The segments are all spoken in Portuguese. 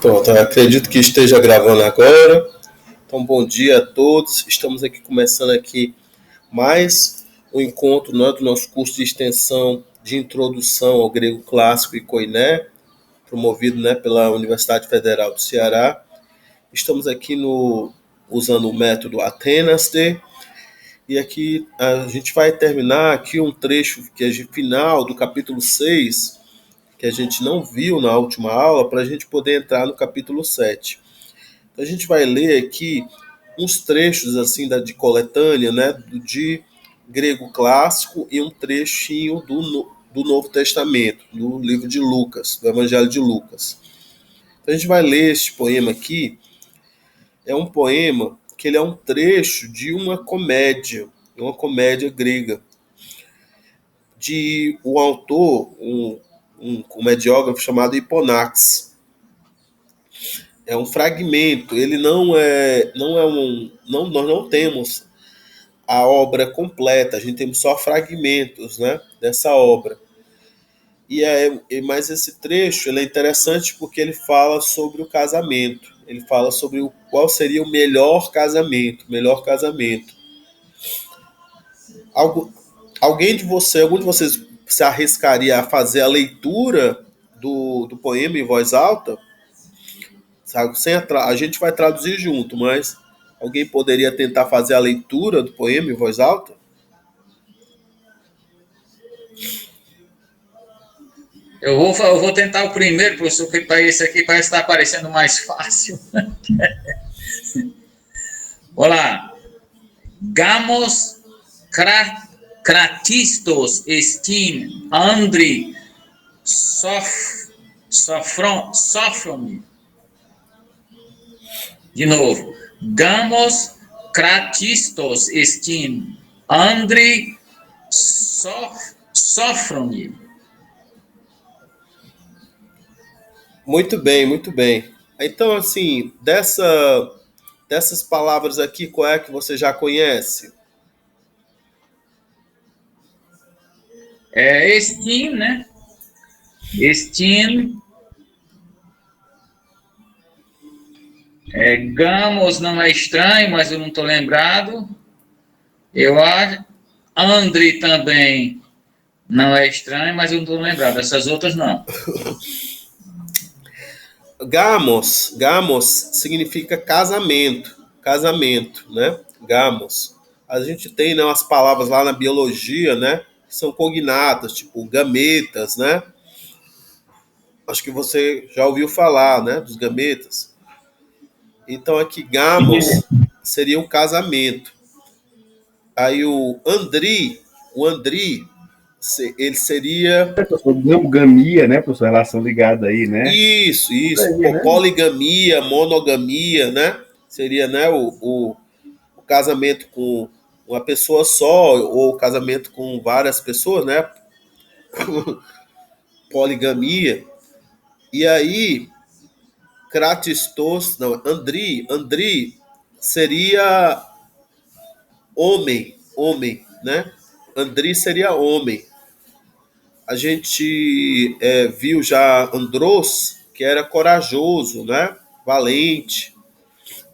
Pronto, eu acredito que esteja gravando agora. Então, bom dia a todos. Estamos aqui começando aqui mais um encontro, né, do nosso curso de extensão de introdução ao grego clássico e koiné, promovido, né, pela Universidade Federal do Ceará. Estamos aqui usando o método Athenaster, e aqui a gente vai terminar aqui um trecho que é de final do capítulo 6, que a gente não viu na última aula, para a gente poder entrar no capítulo 7. Então, a gente vai ler aqui uns trechos assim de coletânea, né, de grego clássico e um trechinho do Novo Testamento, do livro de Lucas, do Evangelho de Lucas. Então, a gente vai ler este poema aqui. É um poema que ele é um trecho de uma comédia grega, de um autor, um comediógrafo chamado Hiponax. É um fragmento, ele nós não temos a obra completa, a gente tem só fragmentos, né, dessa obra. Mas esse trecho ele é interessante porque ele fala sobre o casamento, ele fala sobre qual seria o melhor casamento. Algum de vocês se arriscaria a fazer a leitura do poema em voz alta? Sabe? A gente vai traduzir junto, mas alguém poderia tentar fazer a leitura do poema em voz alta? Eu vou tentar o primeiro, professor, porque para esse aqui parece estar parecendo mais fácil. Olá. Gamos kratistos estin andri sofroni. De novo. Gamos kratistos estin andri sofroni. Muito bem, muito bem. Então, assim, dessas palavras aqui, qual é que você já conhece? É estin, né? Estin. Gamos não é estranho, mas eu não estou lembrado. Eu acho. Andri também não é estranho, mas eu não estou lembrado. Essas outras não. Gamos significa casamento, né? Gamos. A gente tem, né, umas palavras lá na biologia, né, que são cognatas, tipo gametas, né? Acho que você já ouviu falar, né, dos gametas. Então aqui gamos seria um casamento. Aí o Andri, ele seria... Gamia, né, professor? Relação ligada aí, né? Isso. Aí, né? Poligamia, monogamia, né? Seria, né, o casamento com uma pessoa só, ou casamento com várias pessoas, né? Poligamia. E aí, Andri seria homem, né? Andri seria homem. A gente viu já Andros, que era corajoso, né? Valente.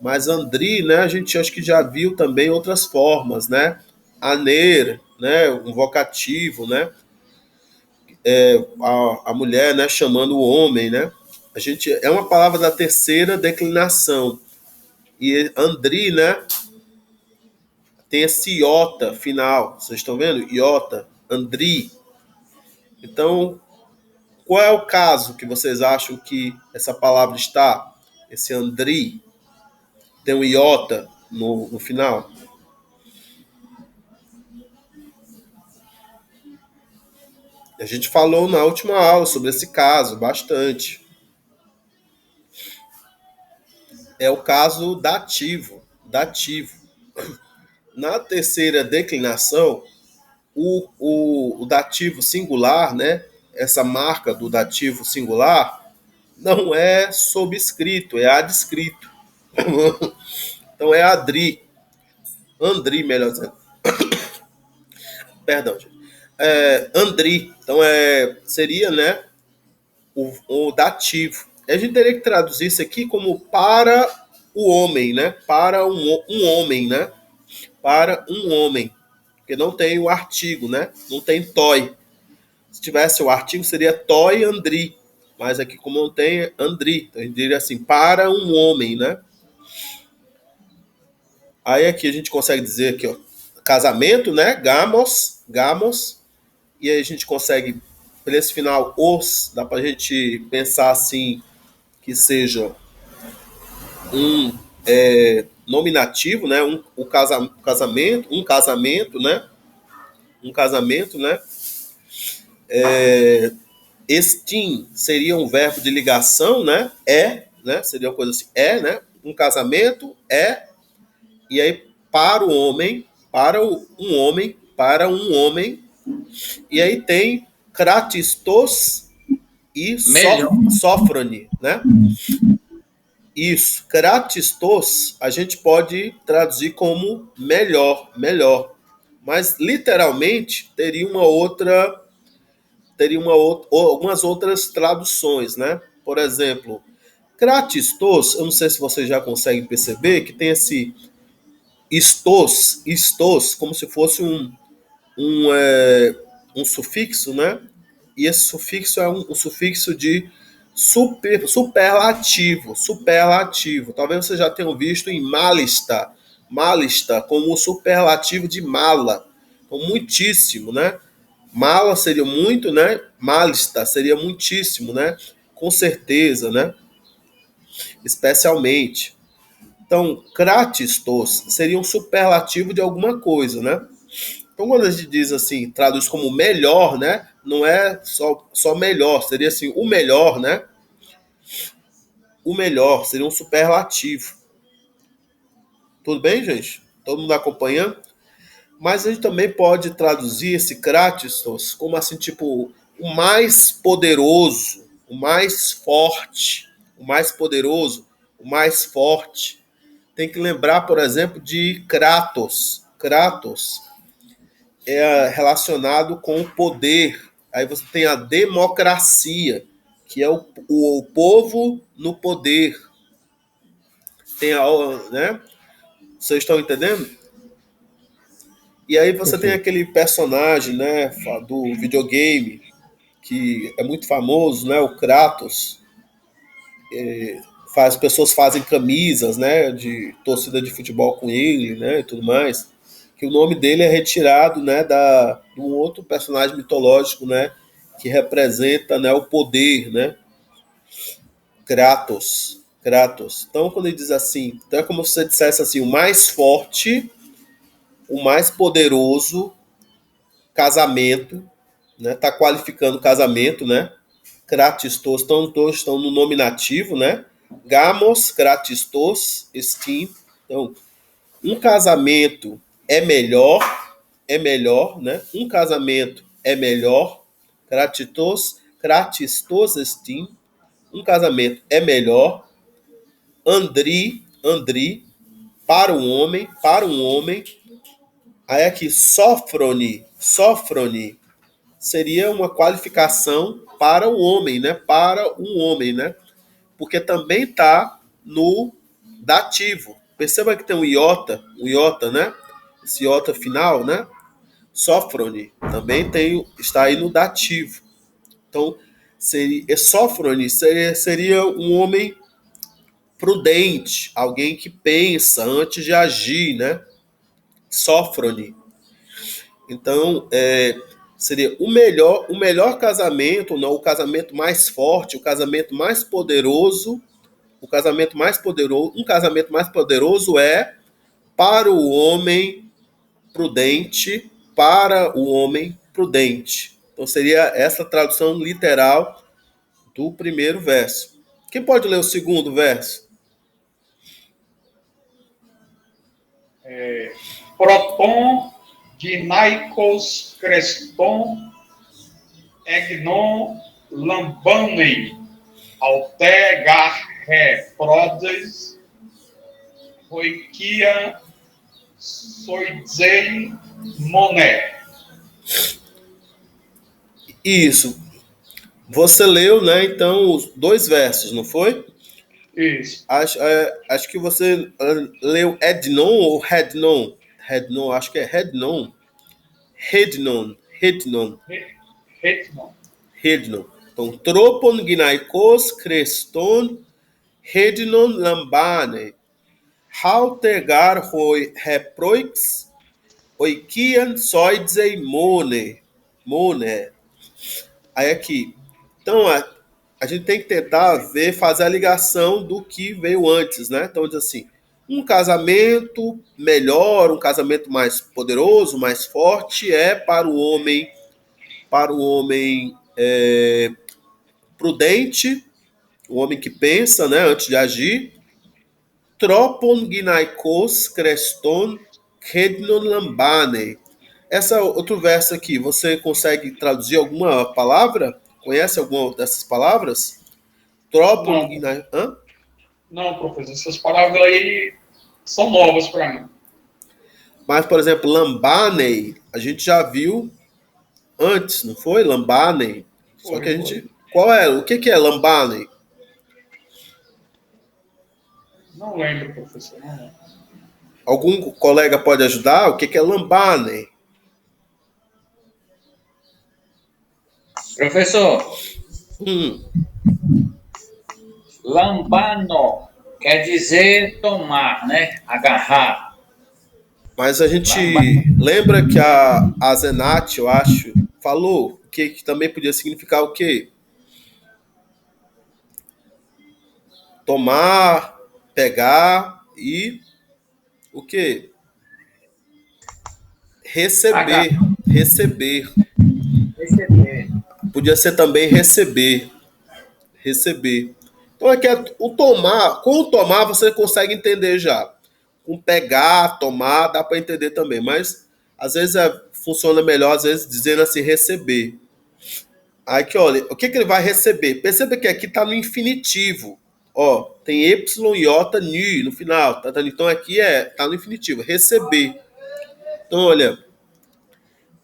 Mas Andri, né, a gente acho que já viu também outras formas, né? Aner, né, um vocativo, né? A mulher, né, chamando o homem, né? A gente é uma palavra da terceira declinação. E Andri, né, tem esse iota final. Vocês estão vendo? Iota, Andri. Então, qual é o caso que vocês acham que essa palavra está? Esse Andri tem um iota no final? A gente falou na última aula sobre esse caso, bastante. É o caso dativo. Na terceira declinação, o dativo singular, né? Essa marca do dativo singular não é sobrescrito, é adscrito. Então é Andri, melhor dizendo. Perdão, gente. Andri. Então seria, né, o dativo. a gente teria que traduzir isso aqui como para o homem, né? Para um homem, né? Para um homem. Porque não tem o artigo, né? Não tem toi. Se tivesse o artigo, seria toi andri. Mas aqui, como não tem, é andri. Então a gente diria assim, para um homem, né? Aí aqui a gente consegue dizer aqui, ó, casamento, né? Gamos, gamos. E aí a gente consegue, por esse final, os, dá pra gente pensar assim, que seja um nominativo, né? Um casamento, né? Um casamento, né? Estim seria um verbo de ligação, né? Né? Seria uma coisa assim, né? Um casamento, e aí para o homem, para um homem, e aí tem kratistos e Melhor. sófrone, né? Isso, kratistos a gente pode traduzir como melhor, melhor, mas literalmente algumas outras traduções, né? Por exemplo, kratistos, eu não sei se vocês já conseguem perceber que tem esse estos, como se fosse um, é, um sufixo, né? E esse sufixo é um sufixo de superlativo, superlativo. Talvez você já tenha visto em malista, malista como o superlativo de mala, então, muitíssimo, né? Mala seria muito, né? Malista seria muitíssimo, né? Com certeza, né? Especialmente. Então, kratistos seria um superlativo de alguma coisa, né? Então, quando a gente diz assim, traduz como melhor, né? Não é só melhor, seria assim, o melhor, né? O melhor seria um superlativo. Tudo bem, gente? Todo mundo acompanhando? Mas a gente também pode traduzir esse kratistos como assim, tipo, o mais poderoso, o mais forte, o mais poderoso, o mais forte. Tem que lembrar, por exemplo, de Kratos. Kratos é relacionado com o poder. Aí você tem a democracia, que é o povo no poder. Tem a, né? Vocês estão entendendo? E aí você tem Perfeito. aquele personagem, né, do videogame que é muito famoso, né, o Kratos. Pessoas fazem camisas, né, de torcida de futebol com ele, né, e tudo mais. Que o nome dele é retirado, né, de um outro personagem mitológico, né, que representa, né, o poder, né, Kratos. Kratos. Então, quando ele diz assim, então é como se você dissesse assim, o mais forte, o mais poderoso casamento, né, tá qualificando o casamento, né, Kratistos, todos estão no nominativo, né, Gamos, Kratistos, Steam. Então, um casamento é melhor, né? Um casamento é melhor, Kratistos Steam. Um casamento é melhor, Andri, para um homem. Aí aqui, Sófrone seria uma qualificação para o homem, né? Para um homem, né? Porque também está no dativo. Perceba que tem um iota, né? Esse iota final, né? Sófrone também está aí no dativo. Então, Sófrone seria um homem prudente, alguém que pensa antes de agir, né? Sófrone. Então, seria o melhor casamento, não, o casamento mais forte, o casamento mais poderoso. Um casamento mais poderoso é para o homem prudente, para o homem prudente. Então seria essa tradução literal do primeiro verso. Quem pode ler o segundo verso? Proton, Dinaikos, Creston, Egnon, Lambanen, Altegarre, Prodes, Roikia, Soidzei, Moné. Isso. Você leu, né? Então, os dois versos, não foi? Isso. Acho que você leu Ednon ou Rednon? Rednon, acho que é Rednon. Rednon, Rednon, Hetman. Rednon. Então, tropon ginaikos creston Rednon lambane. Haltegar hoi reproix oikian soidzei mone. Mone. Aí aqui. Então, a gente tem que tentar ver, fazer a ligação do que veio antes, né? Então, diz assim, um casamento melhor, um casamento mais poderoso, mais forte, é para o homem prudente, o homem que pensa, né, antes de agir. Tropon ginaikos creston rednon lambane. Essa outro verso aqui, você consegue traduzir alguma palavra? Conhece alguma dessas palavras? Tropon Não, ginaikos... não, professor. Essas palavras aí são novas para mim. Mas, por exemplo, lambanei, a gente já viu antes, não foi? Lambanei. Só que a Foi. gente... Qual é? O que é lambanei? Não lembro, professor. Não lembro. Algum colega pode ajudar? O que é lambanei? Professor, Hum, lambano quer dizer tomar, né? Agarrar. mas a gente Lambano. lembra que a Zenat, eu acho, falou que também podia significar o quê? Tomar, pegar e o quê? Agarrar. Receber. Receber. Receber. Podia ser também receber. Receber. Então aqui o tomar, com o tomar você consegue entender já. Com pegar, tomar, dá para entender também, mas às vezes funciona melhor, às vezes dizendo assim receber. Aí que olha, o que ele vai receber? Perceba que aqui está no infinitivo. Ó, tem y, iota, nu no final. Tá? Então aqui tá no infinitivo, receber. Então olha,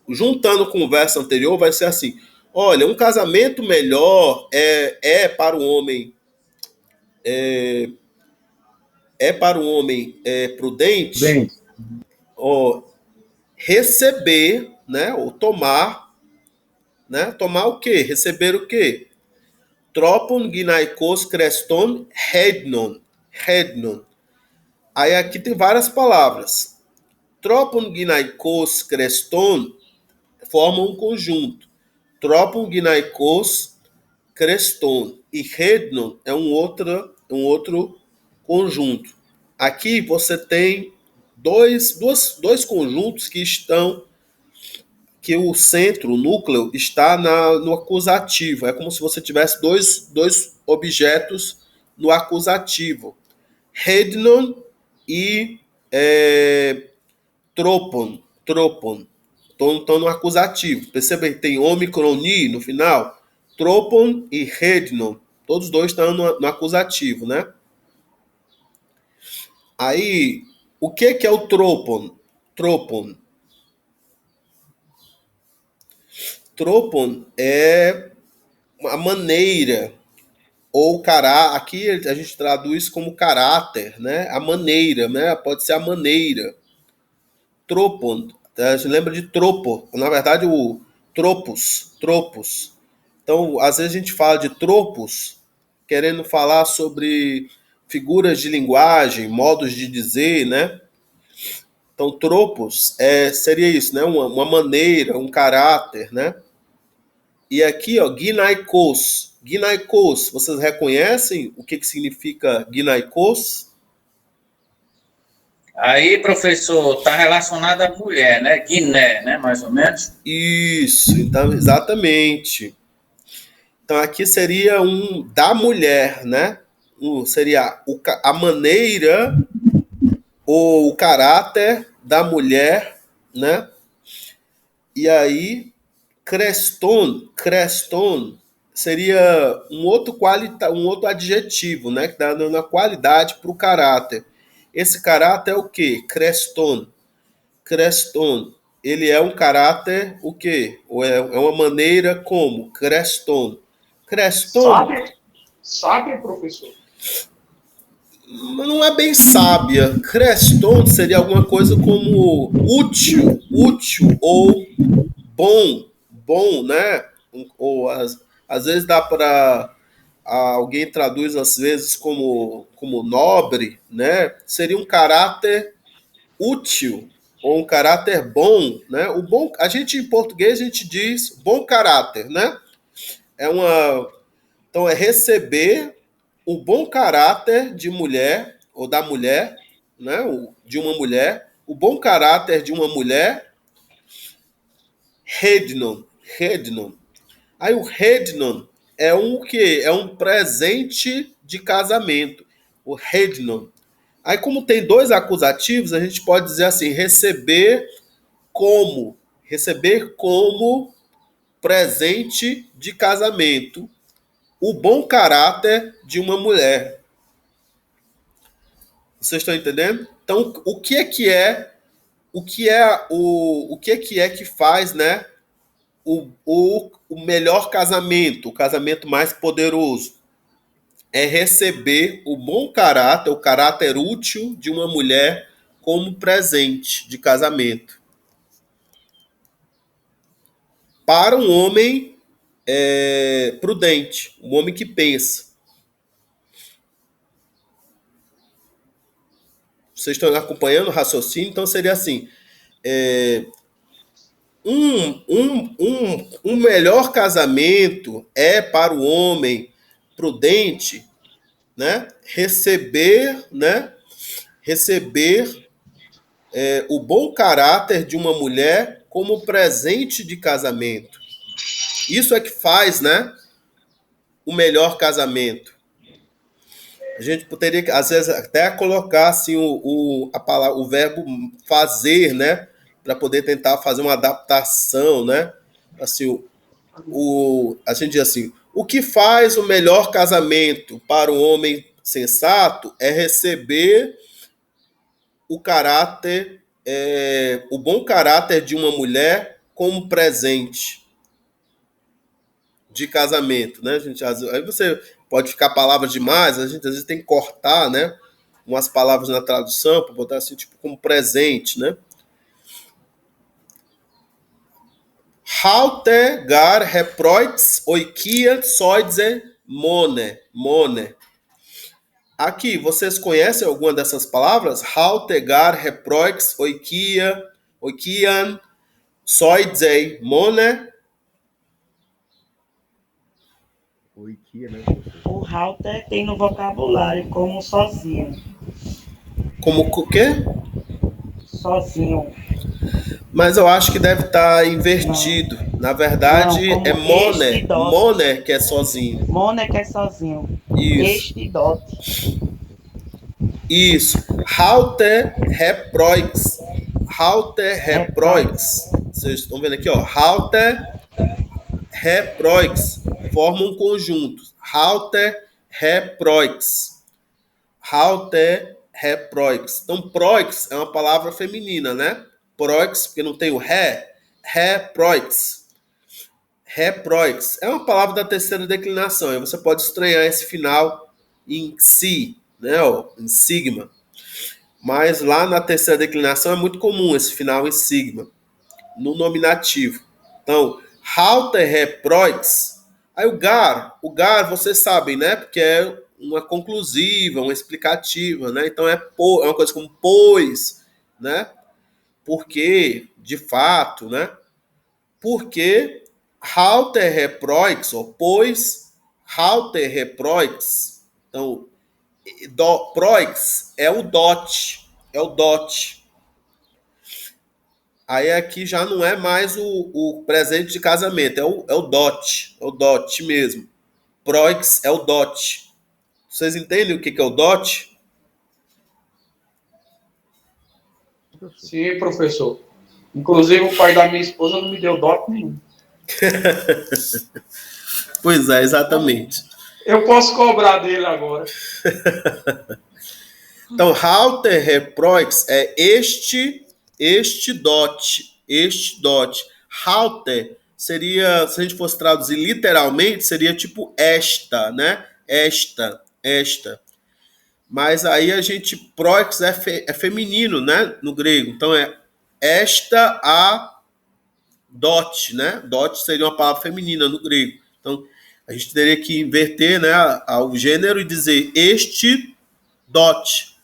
juntando com o verso anterior vai ser assim. Olha, um casamento melhor para o homem para o homem prudente, Bem, ó, receber, né, ou tomar, né, tomar o quê? Receber o quê? Tropon ginaikos creston rednon, rednon. Aí aqui tem várias palavras. Tropon ginaikos creston formam um conjunto. Tropon ginaikos creston e rednon é um outro conjunto. Aqui você tem dois conjuntos que o centro, o núcleo, está no acusativo. É como se você tivesse dois objetos no acusativo. Rednon e tropon. Tropon. Estão no acusativo. Perceba que tem omicroni no final. Tropon e rednon. Todos dois estão no acusativo, né? Aí, o que é o tropon? Tropon. Tropon é a maneira ou caráter. Aqui a gente traduz como caráter, né? A maneira, né? Pode ser a maneira. Tropon. A gente lembra de tropo. Na verdade, o tropos. Tropos. Então, às vezes a gente fala de tropos, querendo falar sobre figuras de linguagem, modos de dizer, né? Então, tropos seria isso, né? Uma maneira, um caráter, né? E aqui, ó, ginaikos. Ginaikos, vocês reconhecem o que significa ginaikos? Aí, professor, está relacionado à mulher, né? Guiné, né? Mais ou menos. Isso, então, exatamente. Então, aqui seria um da mulher, né? Seria a maneira ou o caráter da mulher, né? E aí, creston seria um outro adjetivo, né? Que dá na qualidade para o caráter. Esse caráter é o quê? Creston. Creston. Ele é um caráter o quê? Ou é uma maneira como? Creston. Creston Sabe, professor? não é bem sábia. Creston seria alguma coisa como útil ou bom, né? Ou às vezes dá para alguém traduz às vezes como nobre, né? Seria um caráter útil ou um caráter bom, né? O bom, a gente em português a gente diz bom caráter, né? É uma Então é receber o bom caráter de mulher ou da mulher, né? De uma mulher, o bom caráter de uma mulher, rednon. Aí o rednon é um que é um presente de casamento, o rednon. Aí como tem dois acusativos, a gente pode dizer assim, receber como presente de casamento o bom caráter de uma mulher. Vocês estão entendendo? Então, o que é que faz, né, o melhor casamento, o casamento mais poderoso? É receber o bom caráter, o caráter útil de uma mulher como presente de casamento. Para um homem prudente, um homem que pensa. Vocês estão acompanhando o raciocínio? Então seria assim: um melhor casamento é para o homem prudente, né? Receber o bom caráter de uma mulher como presente de casamento. Isso é que faz, né, o melhor casamento. A gente poderia, às vezes, até colocar assim, o verbo fazer, né? Para poder tentar fazer uma adaptação, né? Assim, a gente diz assim, o que faz o melhor casamento para o homem sensato é receber o bom caráter de uma mulher como presente de casamento, né, gente? Aí você pode ficar palavras demais, a gente às vezes tem que cortar, né, umas palavras na tradução para botar assim, tipo, como presente, né? Haute gar reproits oikia soidze mone. Aqui, vocês conhecem alguma dessas palavras? Haute gar reproits oikian soidze mone. Oikia, né? O halter tem no vocabulário como sozinho. Como o quê? Sozinho. Mas eu acho que deve estar invertido. Não. Na verdade, Não, é moner. estidote. Moner que é sozinho. Moner que é sozinho. Isso. Estidote. Isso. Halter reproix. Halter reproix. Vocês estão vendo aqui, ó. Halter reproix. Forma um conjunto. Halter reproix. Halter reproix. Então, proix é uma palavra feminina, né? Proix, porque não tem o ré. Reproix. Reproix. É uma palavra da terceira declinação. E você pode estranhar esse final em si, né? Ó, em sigma. Mas lá na terceira declinação é muito comum esse final em sigma, no nominativo. Então, halter reproix. Aí o gar, vocês sabem, né? Porque é uma conclusiva, uma explicativa, né? Então é uma coisa como pois, né? Porque, de fato, né? Porque halter reproix, ou pois halter reproix. Então, proix é o dot, Aí aqui já não é mais o presente de casamento, é o dot mesmo. Proix é o dot. Vocês entendem o que é o dot? Sim, professor. Inclusive, o pai da minha esposa não me deu dote nenhum. Pois é, exatamente. Eu posso cobrar dele agora. Então, halter reproix é este dot. Halter seria, se a gente fosse traduzir literalmente, seria tipo esta, né? Esta. Mas aí a gente, proix é feminino, né? No grego. Então é esta a dot, né? Dot seria uma palavra feminina no grego. Então a gente teria que inverter, né, o gênero e dizer este dot.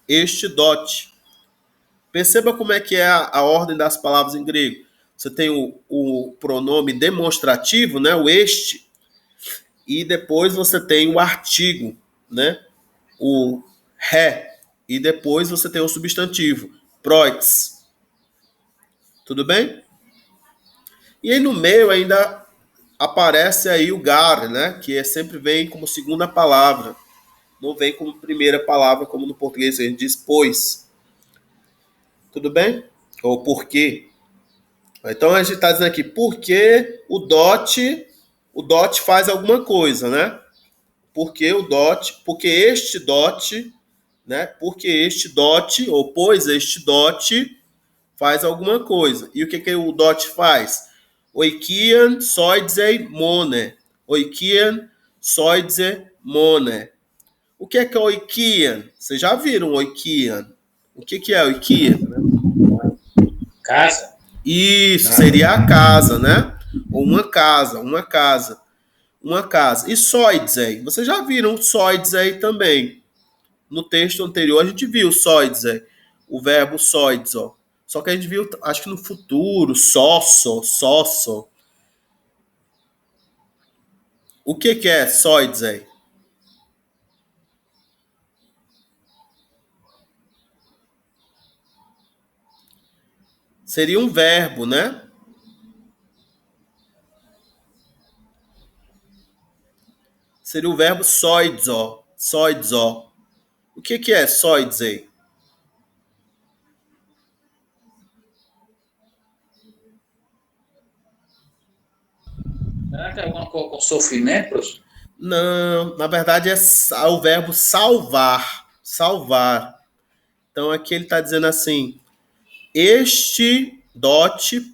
Perceba como é que é a ordem das palavras em grego. Você tem o pronome demonstrativo, né, o este, e depois você tem o artigo, né, o ré, e depois você tem o substantivo, proix. Tudo bem? E aí no meio ainda aparece aí o gar, né, que sempre vem como segunda palavra, não vem como primeira palavra, como no português a gente diz pois. Tudo bem? Ou por quê? Então a gente está dizendo aqui, porque o dot faz alguma coisa, né? Porque este dot, né? Porque este dot, ou pois este dot faz alguma coisa. E o que o dot faz? Oikian soidze mone. Oikian soidze mone. O que é oikian? Vocês já viram oikian? O que é oikian? Casa. Isso, seria a casa, né? Ou uma casa. E soidzei, vocês já viram soidzei também. No texto anterior a gente viu soidzei, o verbo soidzo. Só que a gente viu, acho que no futuro, sosso. O que é soidzei? Seria um verbo, né? Seria o verbo soidzo. O que é soidzei? Será que é alguma coisa com sofrimento, professor? Não, na verdade é o verbo salvar. Então aqui ele está dizendo assim,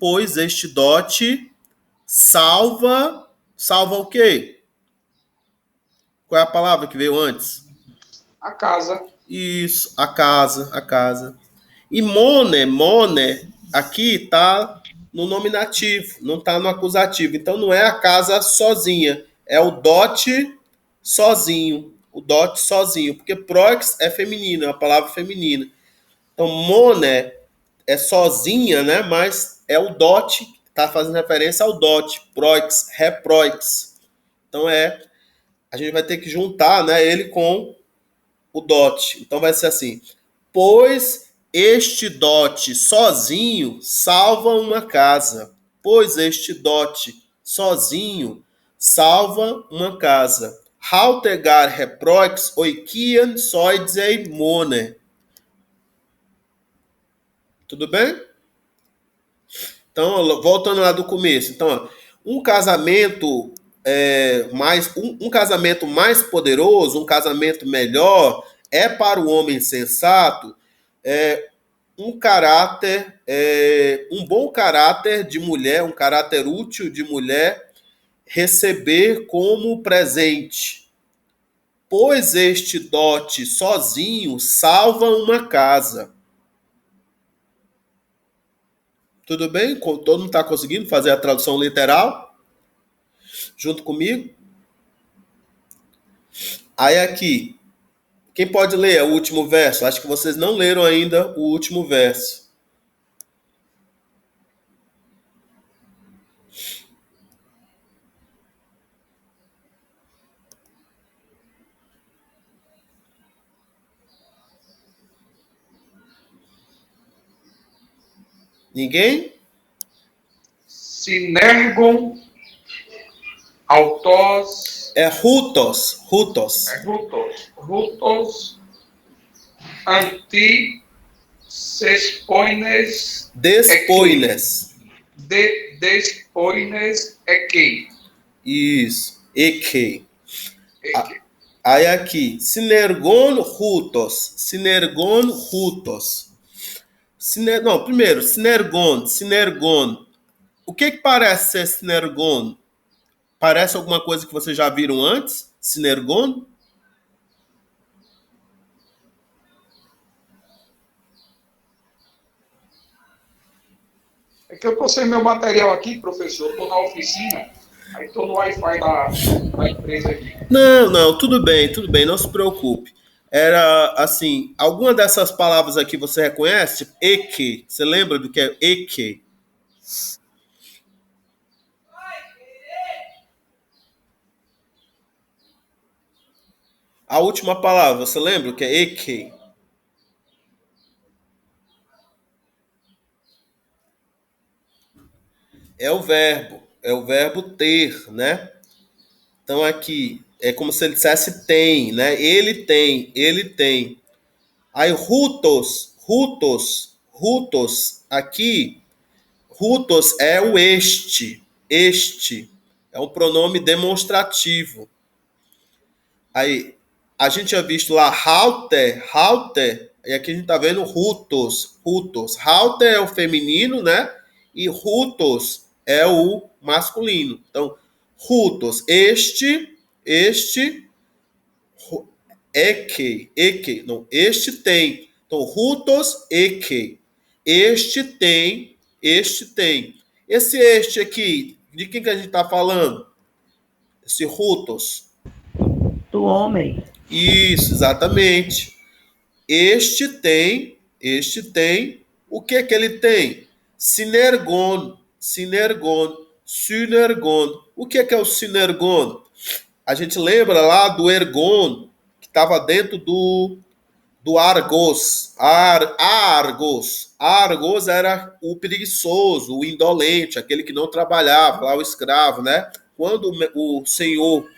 pois este dot salva o quê? Qual é a palavra que veio antes? A casa. Isso, a casa. E mone, aqui está no nominativo, não está no acusativo. Então não é a casa sozinha, é o dot sozinho. Porque prox é feminino, é uma palavra feminina. Então mone é sozinha, né? Mas é o dot, está fazendo referência ao dot, proix, reproix. Então a gente vai ter que juntar, né, ele com o dot. Então vai ser assim, pois este dot sozinho salva uma casa. Pois este dot sozinho salva uma casa. Haltegar reproix oikian soidzei mone. Tudo bem? Então, voltando lá do começo. Então, um casamento um casamento mais poderoso, um casamento melhor, é para o homem sensato um bom caráter de mulher, um caráter útil de mulher, receber como presente. Pois este dote sozinho salva uma casa. Tudo bem? Todo mundo está conseguindo fazer a tradução literal? Junto comigo? Aí aqui, quem pode ler o último verso? Acho que vocês não leram ainda o último verso. Ninguém? Sinergon, autos. É rutos. Rutos, anti, sespoines. Despoines. Despoines, equi. Isso. Eque. Aí aqui, sinergon rutos. Primeiro, sinergon. O que parece ser sinergon? Parece alguma coisa que vocês já viram antes? Sinergon? É que eu tô sem meu material aqui, professor. Eu tô na oficina. Aí tô no Wi-Fi da empresa aqui. Não, tudo bem, não se preocupe. Era assim, alguma dessas palavras aqui você reconhece? Tipo, eke. Você lembra do que é eke? A última palavra, você lembra o que é eke? É o verbo ter, né? Então aqui é como se ele dissesse tem, né? Ele tem. Aí rutos, aqui, rutos é o este é um pronome demonstrativo. Aí, a gente tinha visto lá halter, e aqui a gente tá vendo rutos. Halter é o feminino, né? E rutos é o masculino. Então, rutos, este, não, este tem. Então, rutos, eke. Este tem. Este aqui, de quem que a gente tá falando? Esse rutos. Do homem. Isso, exatamente. Este tem. O que é que ele tem? Sinergon. O que é o sinergon? A gente lembra lá do ergon, que estava dentro do Argos. Argos era o preguiçoso, o indolente, aquele que não trabalhava, lá o escravo, né? Quando o senhor,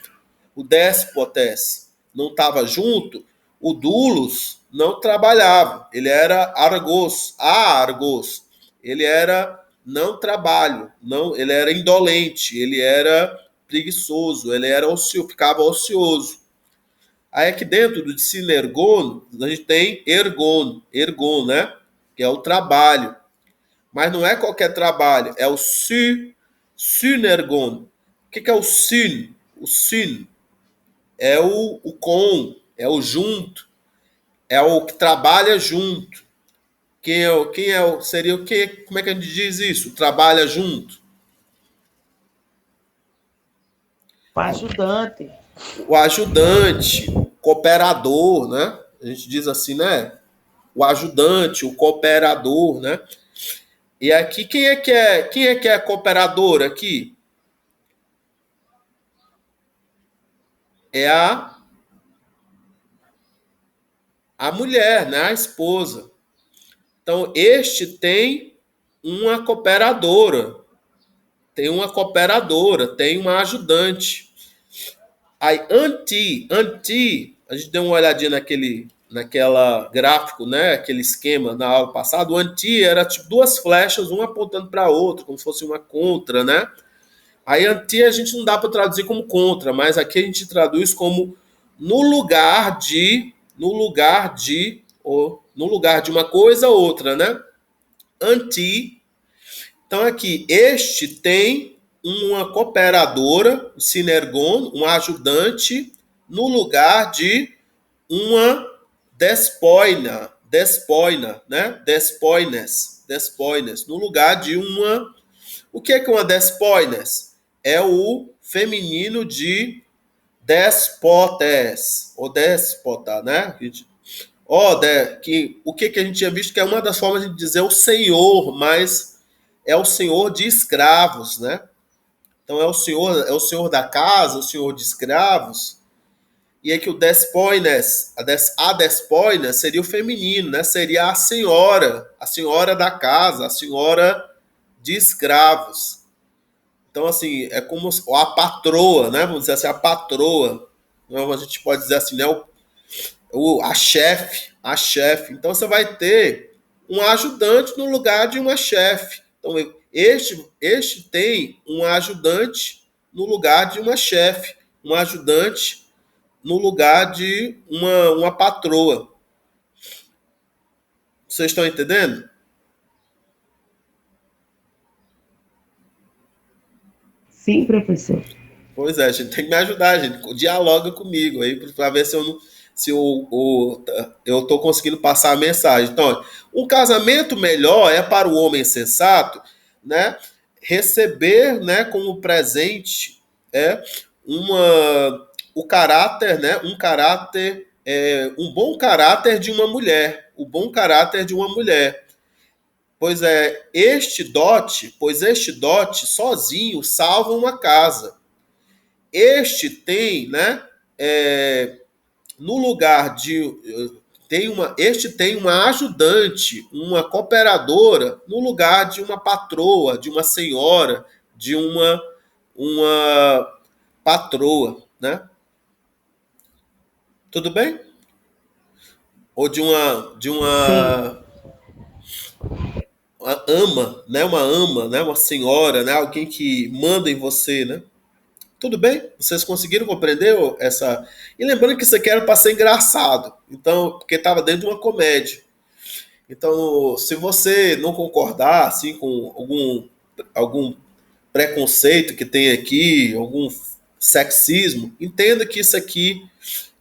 o déspotes, não estava junto, o doulos não trabalhava. Ele era Argos. Ele era não trabalho, não, ele era indolente, ele era preguiçoso, ele era ficava ocioso. Aí aqui dentro do sinergon, a gente tem ergon, né? Que é o trabalho. Mas não é qualquer trabalho, é o synergon. O que é o syn? O syn é o com, é o junto, é o que trabalha junto. Seria o que? Como é que a gente diz isso? Trabalha junto. O ajudante. O ajudante, cooperador, né? A gente diz assim, né? O ajudante, o cooperador, né? E aqui, quem é que é cooperador aqui? É a mulher, né? A esposa. Então, este tem uma ajudante. Aí, a gente deu uma olhadinha naquela gráfico, né? Aquele esquema na aula passada. O anti era tipo duas flechas, uma apontando para a outra, como se fosse uma contra, né? Aí anti a gente não dá para traduzir como contra, mas aqui a gente traduz como ou no lugar de uma coisa outra, né? Anti. Então aqui, este tem uma cooperadora, o sinergon, um ajudante, no lugar de uma né? Despoines, no lugar de uma. O que é uma despoines? É o feminino de despotes, ou déspota, né? O que a gente tinha visto que é uma das formas de dizer o senhor, mas é o senhor de escravos, né? Então é o senhor da casa, o senhor de escravos. E é que o despoines, a despoines seria o feminino, né? Seria a senhora da casa, a senhora de escravos. Então, assim, é como a patroa, né? Vamos dizer assim, a patroa. Então, a gente pode dizer assim, né? A chefe. Então, você vai ter um ajudante no lugar de uma chefe. Então, este tem um ajudante no lugar de uma chefe. Um ajudante no lugar de uma patroa. Vocês estão entendendo? Sim, professor. Pois é, a gente tem que me ajudar, gente. Dialoga comigo aí para ver se eu não, se eu tô conseguindo passar a mensagem. Então, um casamento melhor é para o homem sensato, né? Receber, né, como presente o caráter, né? Um bom caráter de uma mulher, o bom caráter de uma mulher. Pois este dote sozinho salva uma casa. Este tem, né, no lugar de este tem uma ajudante, uma cooperadora, no lugar de uma patroa, de uma senhora, de uma patroa, né? Tudo bem? Ou Sim. uma ama, né? Uma ama, né? Uma senhora, né? Alguém que manda em você, né? Tudo bem? Vocês conseguiram compreender essa? E lembrando que isso aqui era para ser engraçado, então, porque estava dentro de uma comédia. Então, se você não concordar assim com algum preconceito que tem aqui, algum sexismo, entenda que isso aqui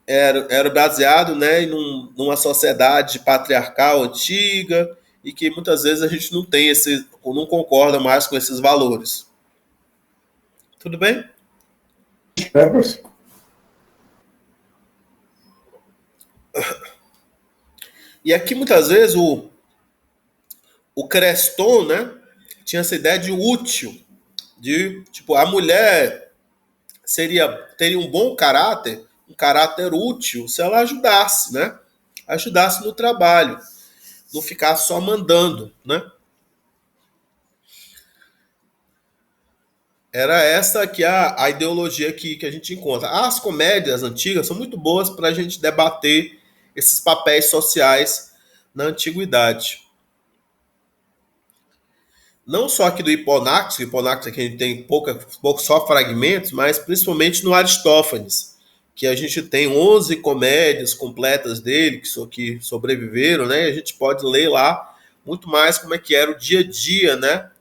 era baseado, né, numa sociedade patriarcal antiga e que muitas vezes a gente não concorda mais com esses valores. Tudo bem? Professor. E aqui muitas vezes o Creston, né, tinha essa ideia de útil, de tipo a mulher teria um bom caráter, um caráter útil se ela ajudasse, né, ajudasse no trabalho, não ficasse só mandando, né. Era essa que a ideologia que a gente encontra. As comédias antigas são muito boas para a gente debater esses papéis sociais na antiguidade. Não só aqui do Hiponácrates, aqui a gente tem pouco só fragmentos, mas principalmente no Aristófanes, que a gente tem 11 comédias completas dele, que sobreviveram, né? E a gente pode ler lá muito mais como é que era o dia a dia, né?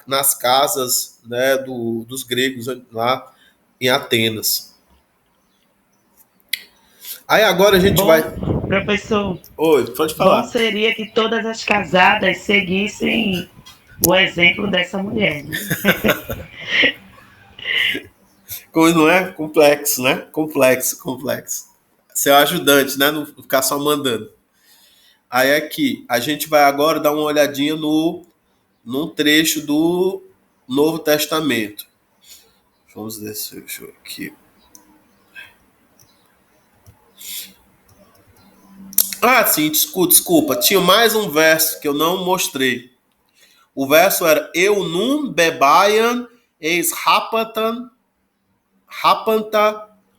Nas casas, né, dos gregos lá em Atenas. Aí agora a gente Bom, vai... professor, Oi, pode bom falar. seria que todas as casadas seguissem o exemplo dessa mulher, né? Como não é? Complexo, né? Complexo. Ser ajudante, né? Não ficar só mandando. Aí aqui, a gente vai agora dar uma olhadinha num trecho do Novo Testamento. Vamos descer aqui. Ah, sim, desculpa. Tinha mais um verso que eu não mostrei. O verso era Eu nun bebayan eis rapanta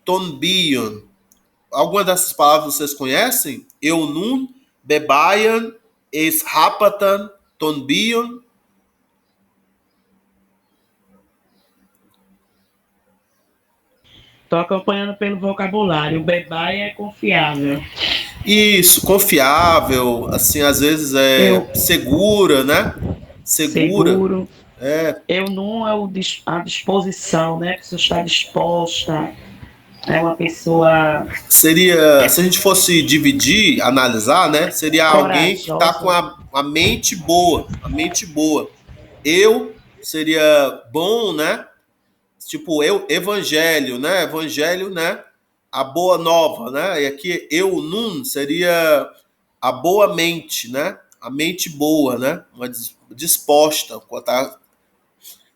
tonbion. Alguma dessas palavras vocês conhecem? Eu nun bebayan eis rapatan tonbion. Estou acompanhando pelo vocabulário. O bebai é confiável. Isso, confiável, assim, às vezes Eu segura, né? Segura. seguro. Eu não é a disposição, né? A pessoa está disposta. É uma pessoa Seria, se a gente fosse dividir, analisar, né? Seria alguém que está com corajosa. a mente boa, a mente boa. Eu seria bom, né? Tipo, evangelho, né? Evangelho, né? A boa nova, né? E aqui eu nun seria a boa mente, né? A mente boa, né? Uma disposta.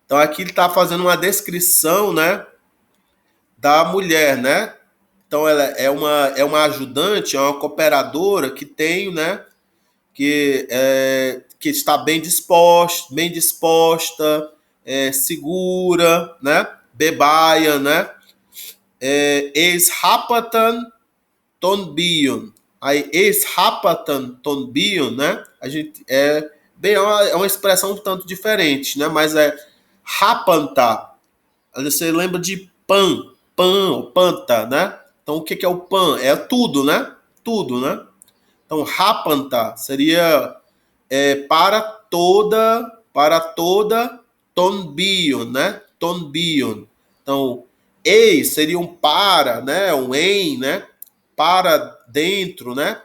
Então aqui ele está fazendo uma descrição, né? Da mulher, né? Então ela é uma ajudante, é uma cooperadora que tem, né? Que está bem disposta, segura, né? Bebaia, né? Eis rapatan tonbion. Aí, eis rapatan tonbion, né? A gente é uma expressão um tanto diferente, né? Mas é rapanta. Você lembra de pan, ou panta, né? Então, o que é o pan? É tudo, né? Tudo, né? Então, rapanta seria para toda tonbion, né? ton bion. Então, ei seria um para, né? Um em, né? Para dentro, né?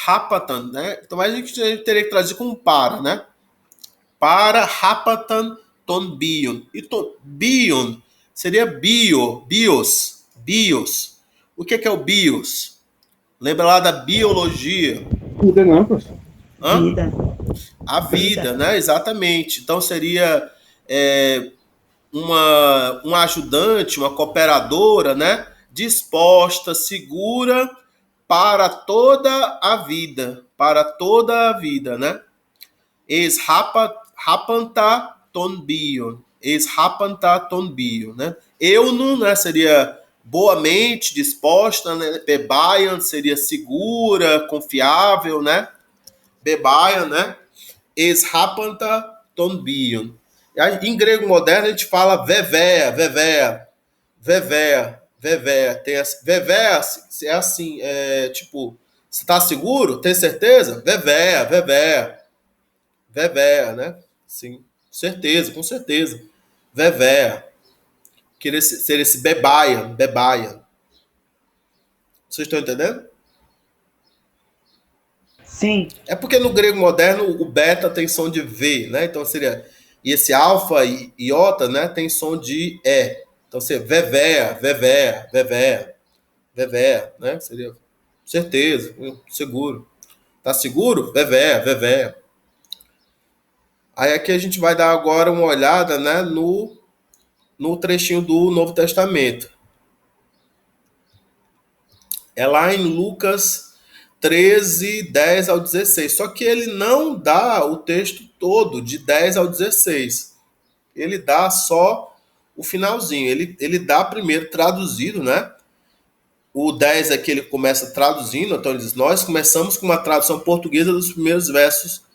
Hapatan, né? Então, a gente teria que traduzir como para, né? Para hapatan ton bion. E ton bion seria bios. O que é o bios? Lembra lá da biologia? Vida não, professor. Hã? Vida. A vida, Vida. né? Exatamente. Então seria uma ajudante, uma cooperadora, né? Disposta, segura para toda a vida. Para toda a vida, né? Rapanta ton bion. Rapanta ton bion, né? Euno, né? Seria boamente disposta, né? Bebaian seria segura, confiável, né? Bebaian, né? Rapanta ton bion. Em grego moderno a gente fala vevéa. Tem vevéa é assim, tipo, você tá seguro? Tem certeza? Vevéa, né? Sim, certeza, com certeza. Vevéa. Queria ser esse bebaia. Vocês estão entendendo? Sim. É porque no grego moderno o beta tem som de V, né? Então seria. E esse alfa e iota, né? Tem som de E. Então seria vevéa, né? Seria certeza, seguro. Tá seguro? Vevéa. Aí aqui a gente vai dar agora uma olhada, né? No trechinho do Novo Testamento. É lá em Lucas 13, 10 ao 16. Só que ele não dá o texto todo, de 10 ao 16. Ele dá só o finalzinho. Ele dá primeiro traduzido, né? O 10 é que ele começa traduzindo. Então ele diz, nós começamos com uma tradução portuguesa dos primeiros versos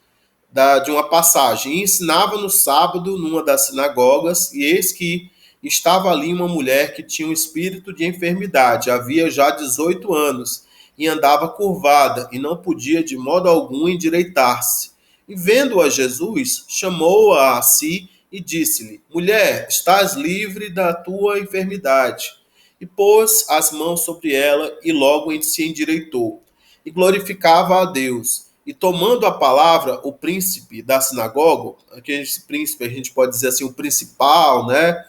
de uma passagem. E ensinava no sábado numa das sinagogas, e eis que estava ali uma mulher que tinha um espírito de enfermidade, havia já 18 anos, e andava curvada, e não podia de modo algum endireitar-se. E vendo-a Jesus, chamou-a a si e disse-lhe, mulher, estás livre da tua enfermidade. E pôs as mãos sobre ela, e logo se endireitou, e glorificava a Deus. E tomando a palavra, o príncipe da sinagoga, aquele príncipe, a gente pode dizer assim, o principal, né?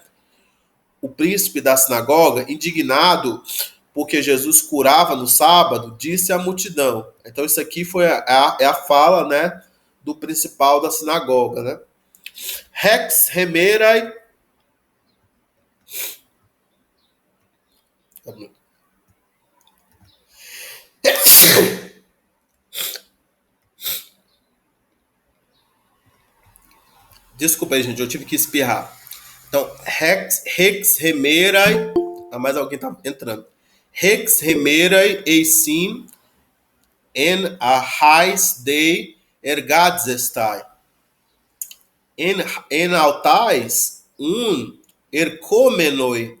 O príncipe da sinagoga, indignado porque Jesus curava no sábado, disse à multidão. Então isso aqui foi a fala, né, do principal da sinagoga, né? Rex remerai. Desculpa aí, gente, eu tive que espirrar. Então, Rex remerai. Ah, mais alguém tá entrando. Rex remerai eisim en a hais de ergadzestai. En altais ercomenoi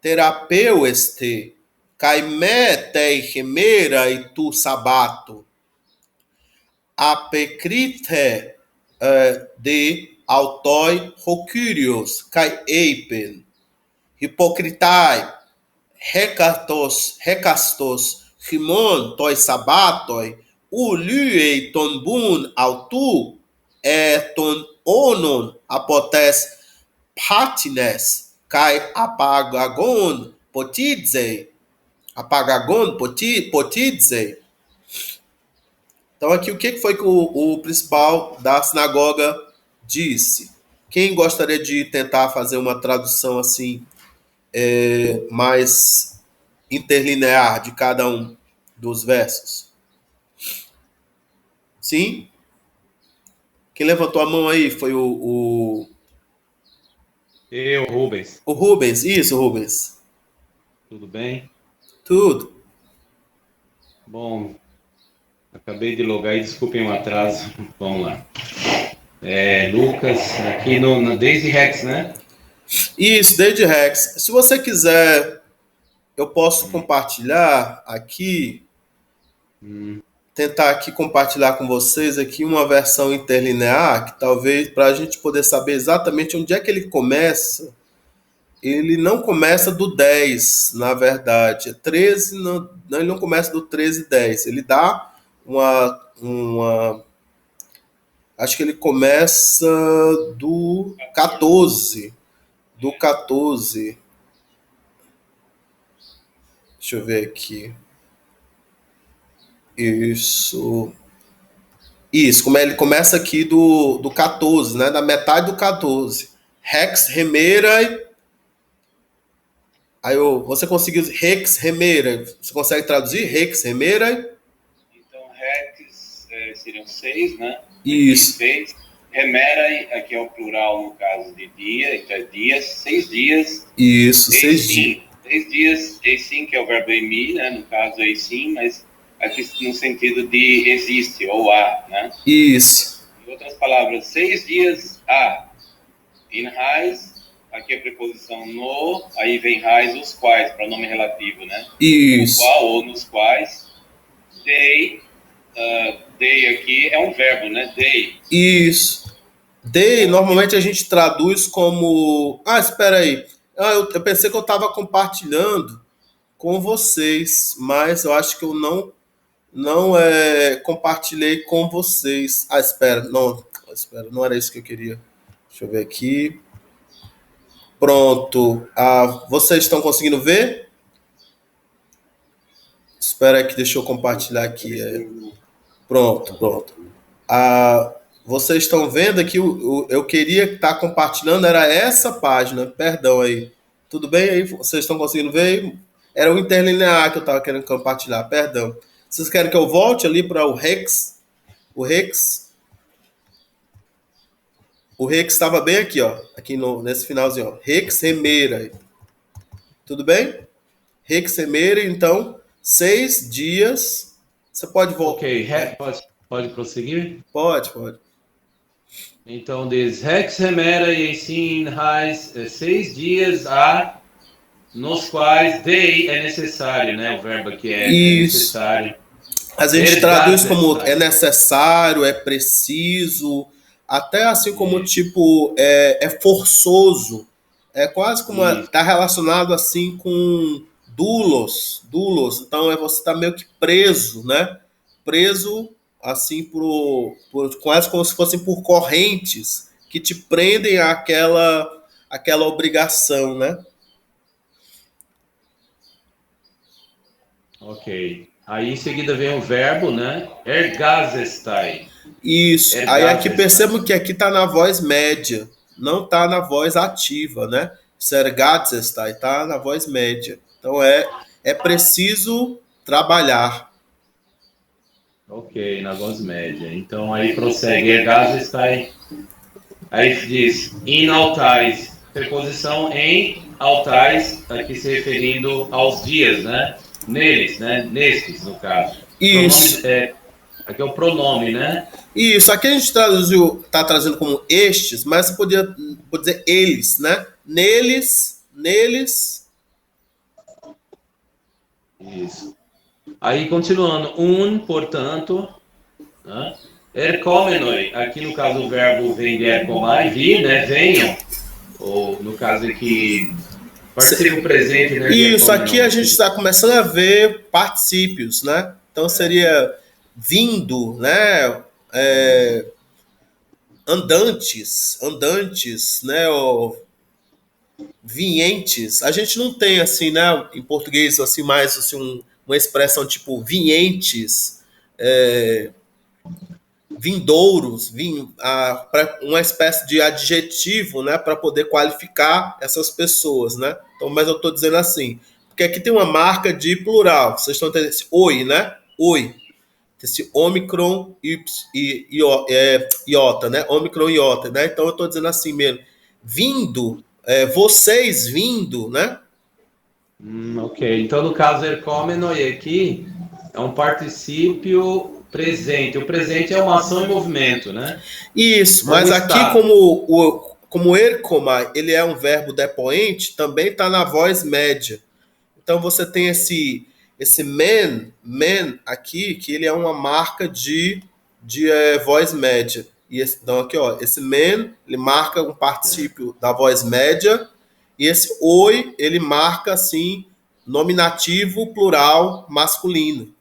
terapeu este caimete remerai tu sabato. Apecrite de autoi rocurios kai eipen hipocritai recastos himon toi sabatoi uliei ton bun autu ton onon apotes patines kai apagagon potidze. Então aqui o que foi que o principal da sinagoga disse? Quem gostaria de tentar fazer uma tradução assim mais interlinear de cada um dos versos? Sim? Quem levantou a mão aí foi Eu, Rubens. o Rubens. Isso, Rubens. Tudo bem? Tudo. Bom, acabei de logar e desculpem o atraso. Vamos lá. Lucas, aqui no Daisy Rex, né? Isso, desde Rex. Se você quiser, eu posso compartilhar aqui tentar aqui compartilhar com vocês aqui uma versão interlinear, que talvez para a gente poder saber exatamente onde é que ele começa. Ele não começa do 10, na verdade. 13, não, ele não começa do 13 e 10. Ele dá uma. Acho que ele começa do 14. Do 14. Deixa eu ver aqui. Isso, como ele começa aqui do 14, né? Da metade do 14. Rex Remerai. Aí você conseguiu Rex Remerai. Você consegue traduzir? Rex Remerai? Então, Rex seriam 6, né? Isso. 6. Remerai, aqui é o plural no caso de dia, então é dias, 6 dias. Isso, 6 dias. 6 dias, eisim, que é o verbo emi, né? No caso, eisim, mas aqui no sentido de existe, ou há, né? Isso. Em outras palavras, 6 dias há. In raiz, aqui é a preposição no, aí vem raiz, os quais, pronome relativo, né? Isso. No qual ou nos quais. Day, day aqui é um verbo, né? Day. Isso. Day, normalmente a gente traduz como... espera aí. Eu pensei que eu estava compartilhando com vocês, mas eu acho que eu não compartilhei com vocês. Espera, não era isso que eu queria. Deixa eu ver aqui. Pronto. Vocês estão conseguindo ver? Espera aí que deixa eu compartilhar aqui. Pronto. Vocês estão vendo aqui, eu queria estar compartilhando, era essa página, perdão aí. Tudo bem aí? Vocês estão conseguindo ver? Era o interlinear que eu estava querendo compartilhar, perdão. Vocês querem que eu volte ali para o Rex? O Rex estava bem aqui, ó. Aqui nesse finalzinho, ó. Rex Remeira. Tudo bem? Rex Remeira, então, 6 dias. Você pode voltar. Ok, pode prosseguir? Pode. Então, diz Rex Remera e sim raiz 6 dias há nos quais day é necessário, né? O verbo aqui é necessário. A gente traduz como é necessário, é preciso, até assim como tipo é forçoso. É quase como está relacionado assim com doulos. Então você está meio que preso, né? Preso assim quase como se fossem por correntes que te prendem àquela obrigação, né? Ok. Aí em seguida vem o verbo, né? Ergazestai. Isso. Aí aqui percebam que aqui está na voz média, não está na voz ativa, né? Ergazestai está na voz média. Então é preciso trabalhar. Ok, na voz média. Então aí prossegue. Ergazestai. Aí diz in altais. Preposição em altais, aqui se referindo aos dias, né? Neles, né? Nestes, no caso. Isso. Aqui é o pronome, né? Isso. Aqui a gente está trazendo como estes, mas você pode dizer eles, né? Neles. Isso. Aí, continuando. Portanto, né? Erkomenoi. Aqui, no caso, o verbo vem de erkomai, vir, né? Venham. Ou, no caso aqui... Participo presente, né? Isso, aqui a gente está começando a ver particípios, né? Então seria vindo, né? Andantes, né? Ou vientes. A gente não tem assim, né? Em português assim mais assim uma expressão tipo vientes, vindouros, uma espécie de adjetivo, né, para poder qualificar essas pessoas, né? Então, mas eu estou dizendo assim, porque aqui tem uma marca de plural. Vocês estão entendendo esse oi, né? Oi. Esse ômicron e iota, né? Ômicron e iota, né? Então eu estou dizendo assim mesmo, vindo, vocês vindo, né? Ok. Então no caso erkomenoi aqui é um particípio presente. O presente é uma ação em movimento, né? Isso, mas aqui como erkomai, ele é um verbo depoente, também está na voz média. Então você tem esse esse man aqui, que ele é uma marca de voz média. E então aqui, ó, esse man, ele marca um particípio da voz média, e esse oi, ele marca, assim, nominativo plural masculino.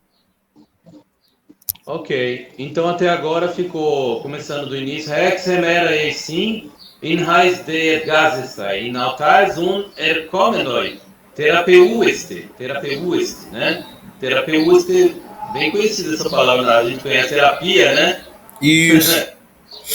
Ok, então até agora ficou, começando do início, Rex remera sim, in heiß der Gasestei, in altais Erkomenoi, terapeueste, né? Terapeueste, bem conhecida essa palavra, a gente conhece terapia, né? Isso.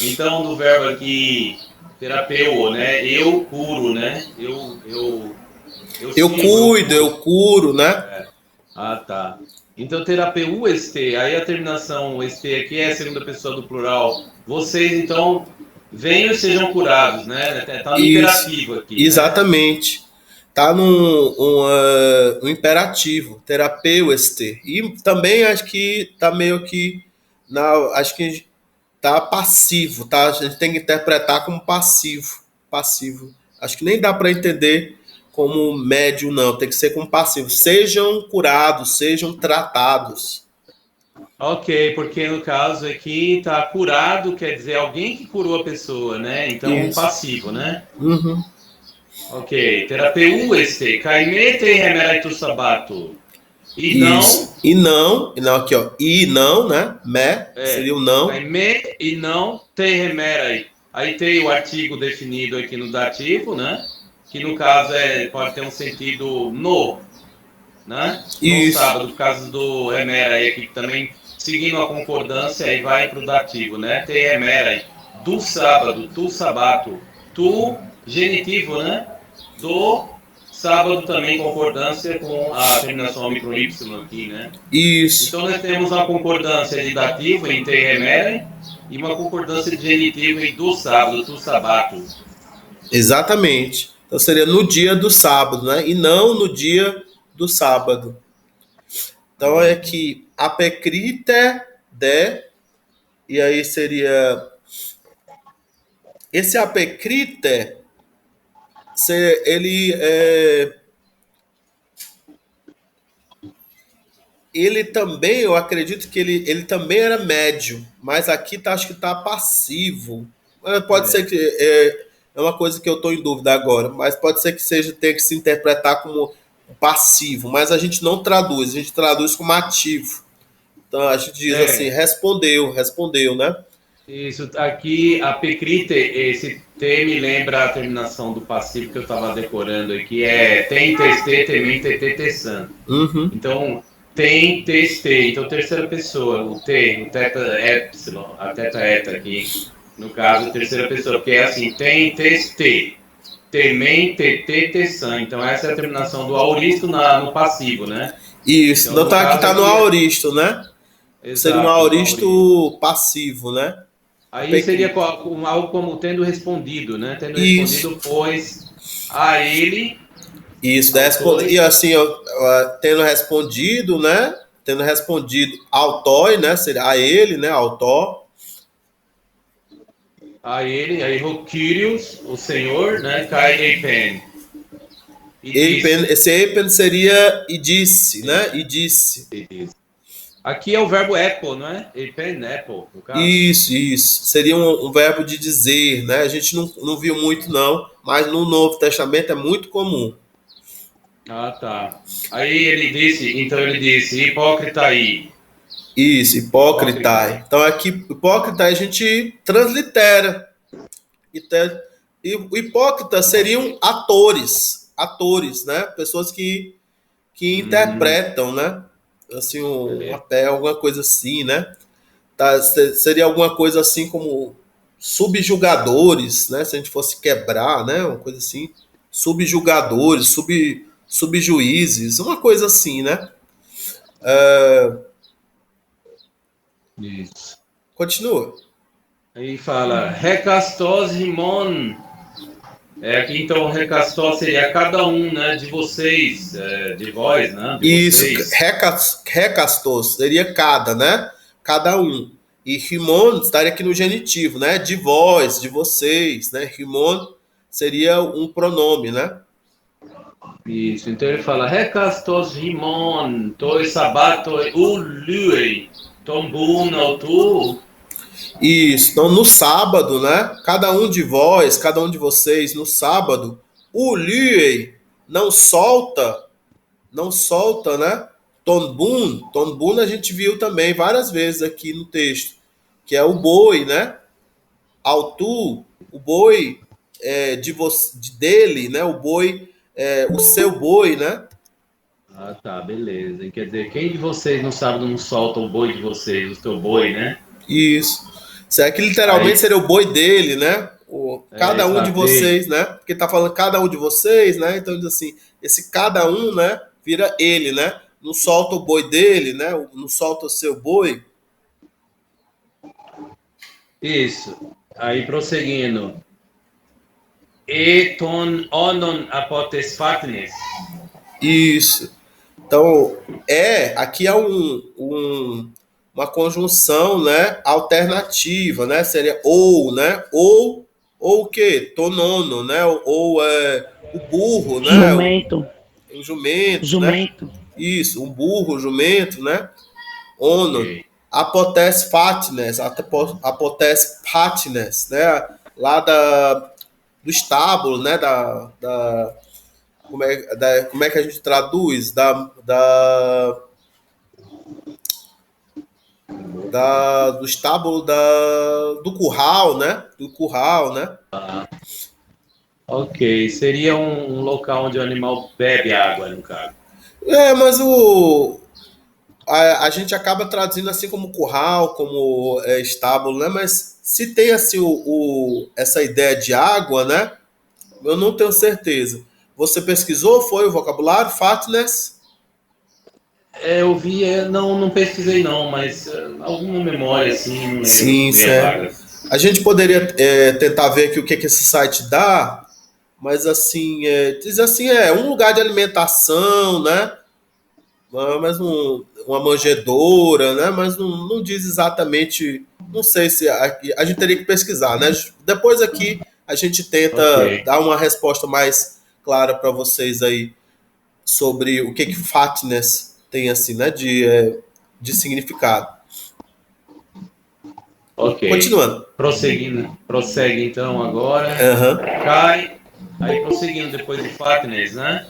Então, do verbo aqui, terapeu, né? Eu curo, né? Eu cuido, eu curo, né? Ah, tá. Então, terapeueste, aí a terminação este aqui é a segunda pessoa do plural. Vocês, então, venham e sejam curados, né? Tá no imperativo aqui. Exatamente. Né? Tá no imperativo, terapeueste. E também acho que tá meio que, acho que tá passivo, tá? A gente tem que interpretar como passivo. Acho que nem dá para entender como médio, não. Tem que ser como passivo. Sejam curados, sejam tratados. Ok, porque no caso aqui tá curado, quer dizer alguém que curou a pessoa, né? Então, passivo, né? Uhum. Ok, terapeueste, caimete remeraitu sabato. E não, aqui, ó. E não, né? Seria o não. Me e não te remerai. Aí tem o artigo definido aqui no dativo, né? Que no caso pode ter um sentido no, né? No sábado, por causa do remerai aqui também, seguindo a concordância, aí vai para o dativo, né? Te remerai. Do sábado, tu sabato. Tu, genitivo, né? Do sábado também concordância com a terminação micro Y aqui, né? Isso. Então nós temos uma concordância de dativo em te remere e uma concordância de genitivo em do sábado, tu sabato. Exatamente. Então seria no dia do sábado, né? E não no dia do sábado. Então é que apecrite de, e aí seria esse apecrite, ele também, eu acredito que ele também era médio, mas aqui acho que está passivo. Pode ser que é uma coisa que eu estou em dúvida agora, mas pode ser que tenha que se interpretar como passivo, mas a gente não traduz, a gente traduz como ativo. Então a gente diz assim, respondeu, né? Isso, aqui a pecrite, esse T me lembra a terminação do passivo que eu estava decorando aqui, tem, teste, temen, tetesan. Então, tem, teste, então terceira pessoa, o T, o teta epsilon, a teta eta aqui, no caso, terceira pessoa, porque é assim, tem, teste, temen, tetesan. Então essa é a terminação do auristo no passivo, né? Isso, então, não tá aqui, tá no auristo, né? Exato, seria um auristo passivo, né? Aí seria algo como tendo respondido, né? Tendo respondido, pois a ele. Isso, e assim, tendo respondido, né? Tendo respondido autói, né? Seria a ele, né? Autó. A ele, aí o Kyrios, o Senhor, né? Kai Eipen. Esse Eipen seria e disse, né? E disse. Aqui é o verbo Apple, não é? Eipen, Apple, no caso. Isso. Seria um verbo de dizer, né? A gente não viu muito, não, mas no Novo Testamento é muito comum. Ah, tá. Aí ele disse, hipócrita aí. Isso, hipócrita. Então aqui, hipócrita a gente translitera. E o hipócrita seriam atores, né? Pessoas que interpretam, né? Assim, um papel, alguma coisa assim, né? Seria alguma coisa assim como subjugadores, né? Se a gente fosse quebrar, né? Uma coisa assim. Subjugadores, subjuízes, uma coisa assim, né? Isso. Continua. Aí fala, recastos rimon. Aqui então recastos seria cada um, né, de vocês, de vós, né? De isso, vocês. recastos seria cada, né? Cada um. E rimon estaria aqui no genitivo, né? De vós, de vocês, né? Rimon seria um pronome, né? Isso, então ele fala, Rekastos Rimon, toi sabatoi ului, tombun autu. Isso. Então, no sábado, né? Cada um de vós, cada um de vocês, no sábado, o Liei não solta, né? Tonbun a gente viu também várias vezes aqui no texto, que é o boi, né? Autu, o boi dele, né? O boi, o seu boi, né? Ah, tá, beleza. E quer dizer, quem de vocês no sábado não solta o boi de vocês, o seu boi, né? Isso. Isso aqui literalmente Aí, seria o boi dele, né? Cada um de exato. vocês, né? Porque tá falando cada um de vocês, né? Então diz assim, esse cada um, né? Vira ele, né? Não solta o boi dele, né? Não solta o seu boi. Isso. Aí, prosseguindo. E ton onon apotesfatnes. Isso. Então, aqui é uma conjunção, né? Alternativa, né? Seria ou, né? Ou o quê? Tonono, né? Ou o burro, né? Jumento. O jumento, né? Jumento. Isso, um burro, jumento, né? Onon. Ok. Apotes fatness, apotes fatness, né? Lá do estábulo, né? Como é que a gente traduz? Do estábulo do curral, né? Do curral, né? Ok, seria um local onde o animal bebe água, no caso. Mas a gente acaba traduzindo assim como curral, como estábulo, né? Mas se tem assim essa ideia de água, né? Eu não tenho certeza. Você pesquisou? Foi o vocabulário? Fatness? Eu vi, não pesquisei não, mas alguma memória assim, não lembro, Sim, meia certo. vaga. A gente poderia tentar ver aqui o que esse site dá, mas assim, diz assim, um lugar de alimentação, né? Mas uma manjedoura, né? Mas não diz exatamente, não sei se a gente teria que pesquisar, né? Depois aqui a gente tenta Ok, dar uma resposta mais clara para vocês aí sobre o que fatness tem assim, né? De significado. ok. Continuando. Prossegue então agora. Aham. Cai, aí prosseguindo depois de fatness, né?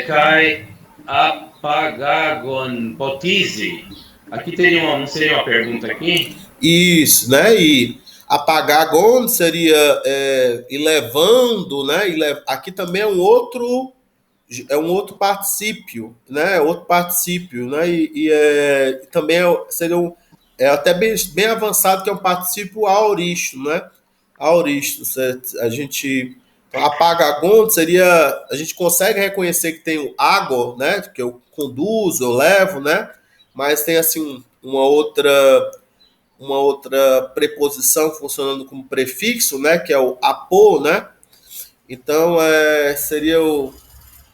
Cai apagagon potize. Aqui teria não seria uma pergunta aqui? Isso, né? E apagar gon seria ir levando, né? Aqui também é um outro particípio, né? Outro particípio, né? Também seria até bem avançado que é um particípio aoristo, né? Aoristo, certo? A gente apaga gon seria a gente consegue reconhecer que tem o água, né? Que eu conduzo, eu levo, né? Mas tem assim uma outra preposição funcionando como prefixo, né, que é o apo, né? Então seria o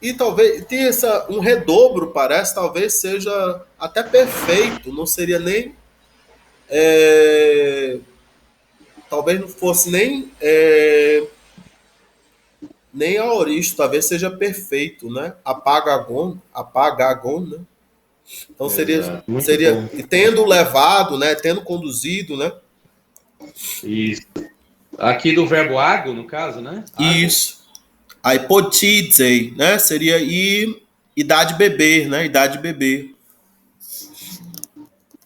e talvez tem um redobro, parece, talvez seja até perfeito, não seria nem talvez não fosse nem aoristo, talvez seja perfeito, né? Apagagon, né? Então seria Exato, muito seria bom. tendo levado, né? Tendo conduzido, né? Isso. Aqui do verbo ago, no caso, né? Ago. Isso. A hipotizei, né? Seria idade beber, né? Idade beber.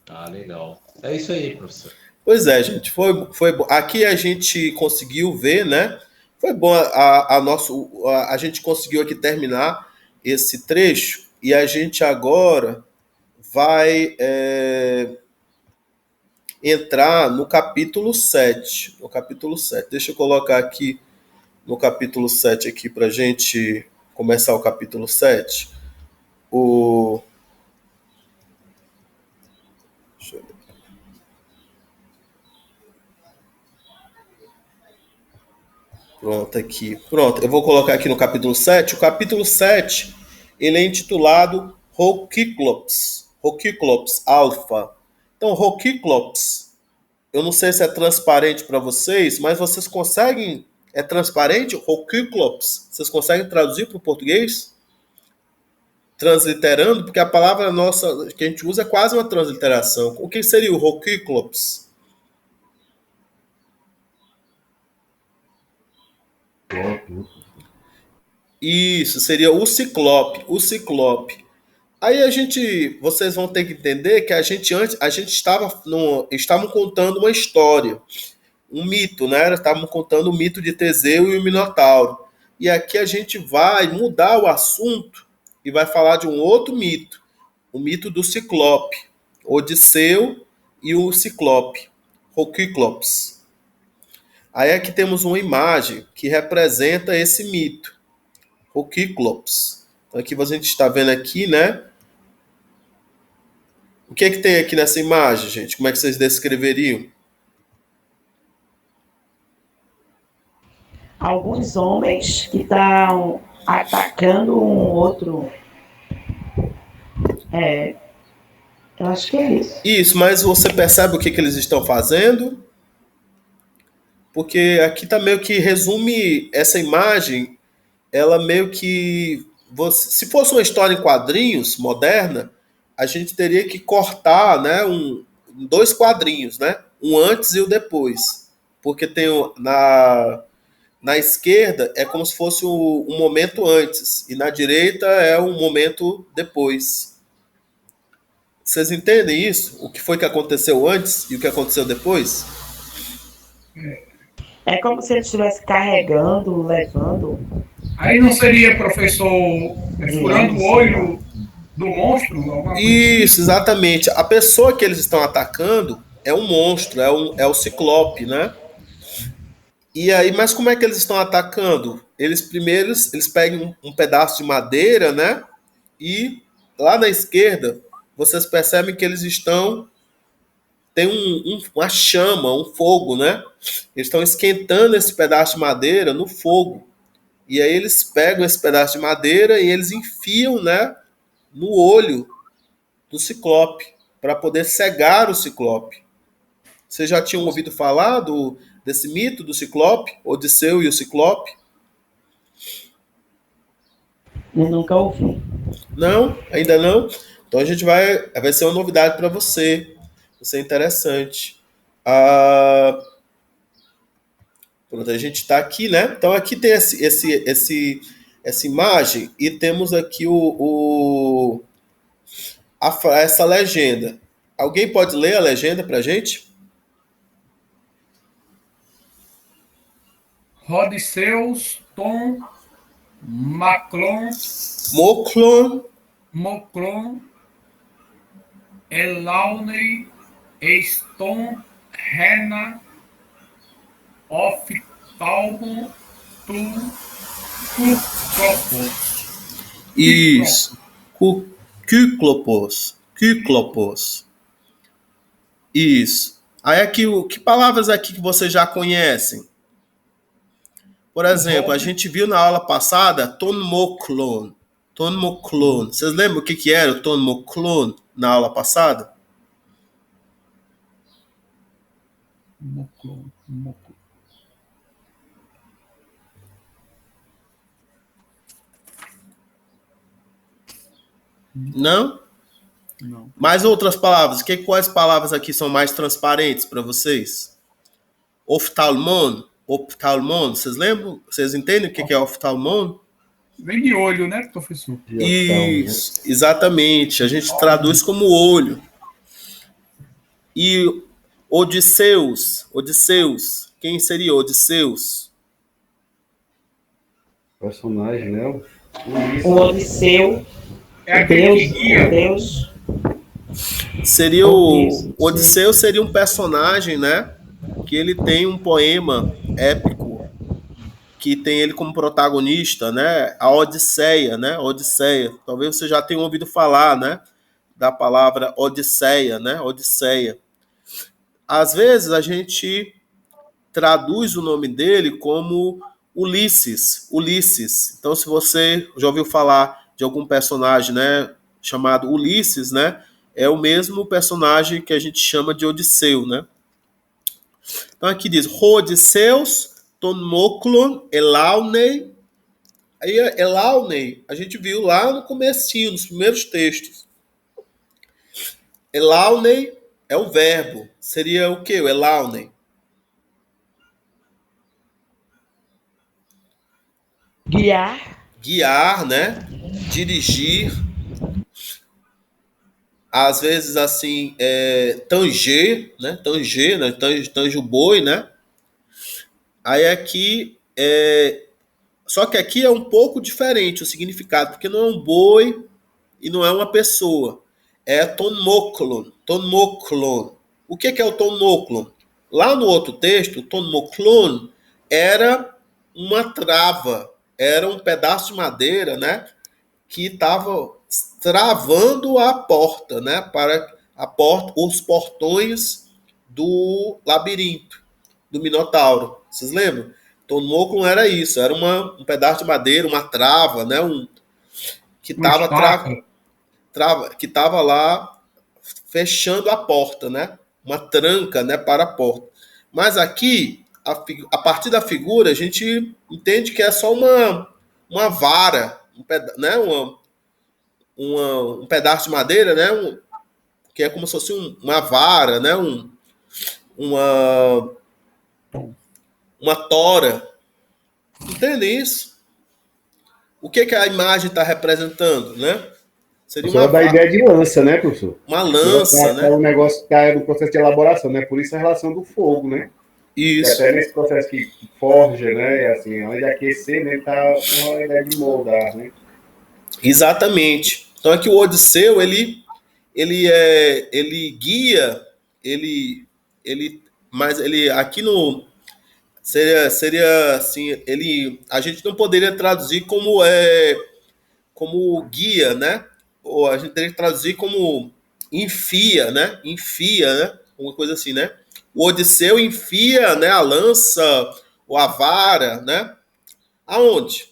Ah, legal. É isso aí, professor. Pois é, gente. Foi bom. Aqui a gente conseguiu ver, né? Foi bom a gente conseguiu aqui terminar esse trecho e a gente agora vai entrar no capítulo 7. No capítulo 7. Deixa eu colocar aqui no capítulo 7 aqui para a gente começar o capítulo 7. O Deixa eu ver. Pronto, aqui. Pronto, eu vou colocar aqui no capítulo 7. O capítulo 7 ele é intitulado Rokiklops Alpha. Então, Rokiklops, eu não sei se é transparente para vocês, mas vocês conseguem É transparente? Rocíclops. Vocês conseguem traduzir para o português? Transliterando, porque a palavra nossa que a gente usa é quase uma transliteração. O que seria o Rocíclops? Isso, seria o ciclope. O ciclope. Aí vocês vão ter que entender que a gente estavam contando uma história, um mito, né? Estavam contando o mito de Teseu e o Minotauro. E aqui a gente vai mudar o assunto e vai falar de um outro mito, o mito do Ciclope, Odisseu e o Ciclope, Rocíclops. Aí aqui temos uma imagem que representa esse mito, Rocíclops. Então aqui a gente está vendo aqui, né? O que é que tem aqui nessa imagem, gente? Como é que vocês descreveriam? Alguns homens que estão atacando um outro. Eu acho que é isso. Isso, mas você percebe o que eles estão fazendo? Porque aqui tá meio que resume essa imagem, ela meio que... se fosse uma história em quadrinhos moderna, a gente teria que cortar, né, dois quadrinhos, né? Um antes e o depois. Porque tem na esquerda é como se fosse um momento antes, e na direita é um momento depois. Vocês entendem isso? O que foi que aconteceu antes e o que aconteceu depois? É como se ele estivesse carregando, levando. Aí não seria, professor, furando o olho do monstro? Isso, exatamente. A pessoa que eles estão atacando é um monstro, é o Ciclope, né? E aí, mas como é que eles estão atacando? Eles pegam um pedaço de madeira, né? E lá na esquerda, vocês percebem que tem uma chama, um fogo, né? Eles estão esquentando esse pedaço de madeira no fogo. E aí eles pegam esse pedaço de madeira e eles enfiam, né, no olho do Ciclope, para poder cegar o Ciclope. Vocês já tinham ouvido falar desse mito do Ciclope, Odisseu e o Ciclope? Eu nunca ouvi. Não? Ainda não? Então vai ser uma novidade para você. Vai ser interessante. Pronto, a gente está aqui, né? Então aqui tem essa imagem e temos aqui essa legenda. Alguém pode ler a legenda para a gente? Rodiceus, Tom, Moclon, Elaunei, Eston, Rena, Oftalmo, Cúclopos. Isso. Cúclopos. Isso. Aí aqui, que palavras aqui que vocês já conhecem? Por exemplo, a gente viu na aula passada tonmoclon. Vocês lembram o que era o tonmoclon na aula passada? Moclon. Não? Não. Mais outras palavras. Quais palavras aqui são mais transparentes para vocês? Oftalmon. Vocês lembram? Vocês entendem o que é oftalmon? Vem de olho, né, professor? Isso, exatamente. A gente traduz como olho. E Odisseus. Quem seria Odisseus? Personagem, né? O Odisseu, É aquele que guia. Deus. Seria o Odisseu seria um personagem, né? Que ele tem um poema épico que tem ele como protagonista, né? A Odisseia, né? Odisseia. Talvez você já tenha ouvido falar, né? Da palavra Odisseia, né? Odisseia. Às vezes a gente traduz o nome dele como Ulisses. Então, se você já ouviu falar de algum personagem, né, chamado Ulisses, né? É o mesmo personagem que a gente chama de Odisseu, né? Então aqui diz Rodisseus, moklon, elaunei. Aí, elaunei, a gente viu lá no comecinho, nos primeiros textos. Elaunei é o verbo. Seria o quê? O elaunei? Guiar, né? Dirigir. Às vezes, assim, tanger, né? Tanger, né? Tange o boi, né? Aí aqui, só que aqui é um pouco diferente o significado, porque não é um boi e não é uma pessoa. É tonmoklon. O que é o tonmoklon? Lá no outro texto, o tonmoklon era uma trava, era um pedaço de madeira, né, que estava travando a porta, né, para a porta, os portões do labirinto, do Minotauro. Vocês lembram? Tonmoklon era isso, era um pedaço de madeira, uma trava, né, que estava lá fechando a porta, né? Uma tranca, né, para a porta. Mas aqui, a partir da figura, a gente entende que é só uma vara, né? Um pedaço de madeira, né? Que é como se fosse uma vara, né? Uma tora. Entende isso? O que a imagem está representando, né? Seria uma da ideia de lança, né, professor? Uma lança, né? O negócio está no processo de elaboração, né? Por isso a relação do fogo, né? Isso. Até nesse processo que forja, né? Assim, ao invés de aquecer, né? Tá com a ideia de moldar, né? Exatamente. Então aqui o Odisseu, ele guia, mas ele aqui no seria assim, a gente não poderia traduzir como guia, né? Ou a gente teria que traduzir como enfia, né? Uma coisa assim, né? O Odisseu enfia, né, a lança ou a vara, né? Aonde?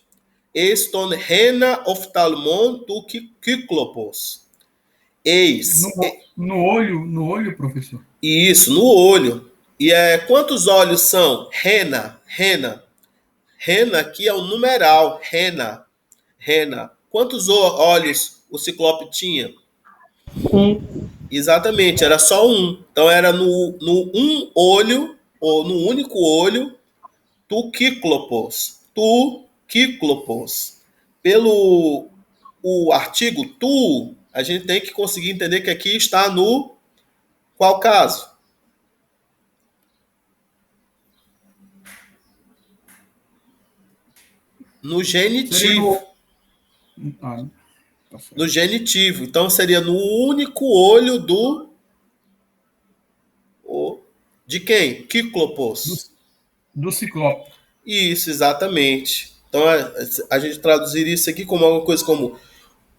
Eston rena oftalmon tu kyklopos. Eis. No olho, professor. Isso, no olho. E quantos olhos são? Rena. Rena aqui é um numeral. Rena. Quantos olhos o Ciclope tinha? Exatamente, era só um. Então era no um olho, ou no único olho, tu Kyklopos. Pelo o artigo tu, a gente tem que conseguir entender que aqui está no qual caso? No genitivo. No genitivo. Então seria no único olho de quem? Kyklopos. Do Ciclope. Isso, exatamente. Então a gente traduziria isso aqui como alguma coisa como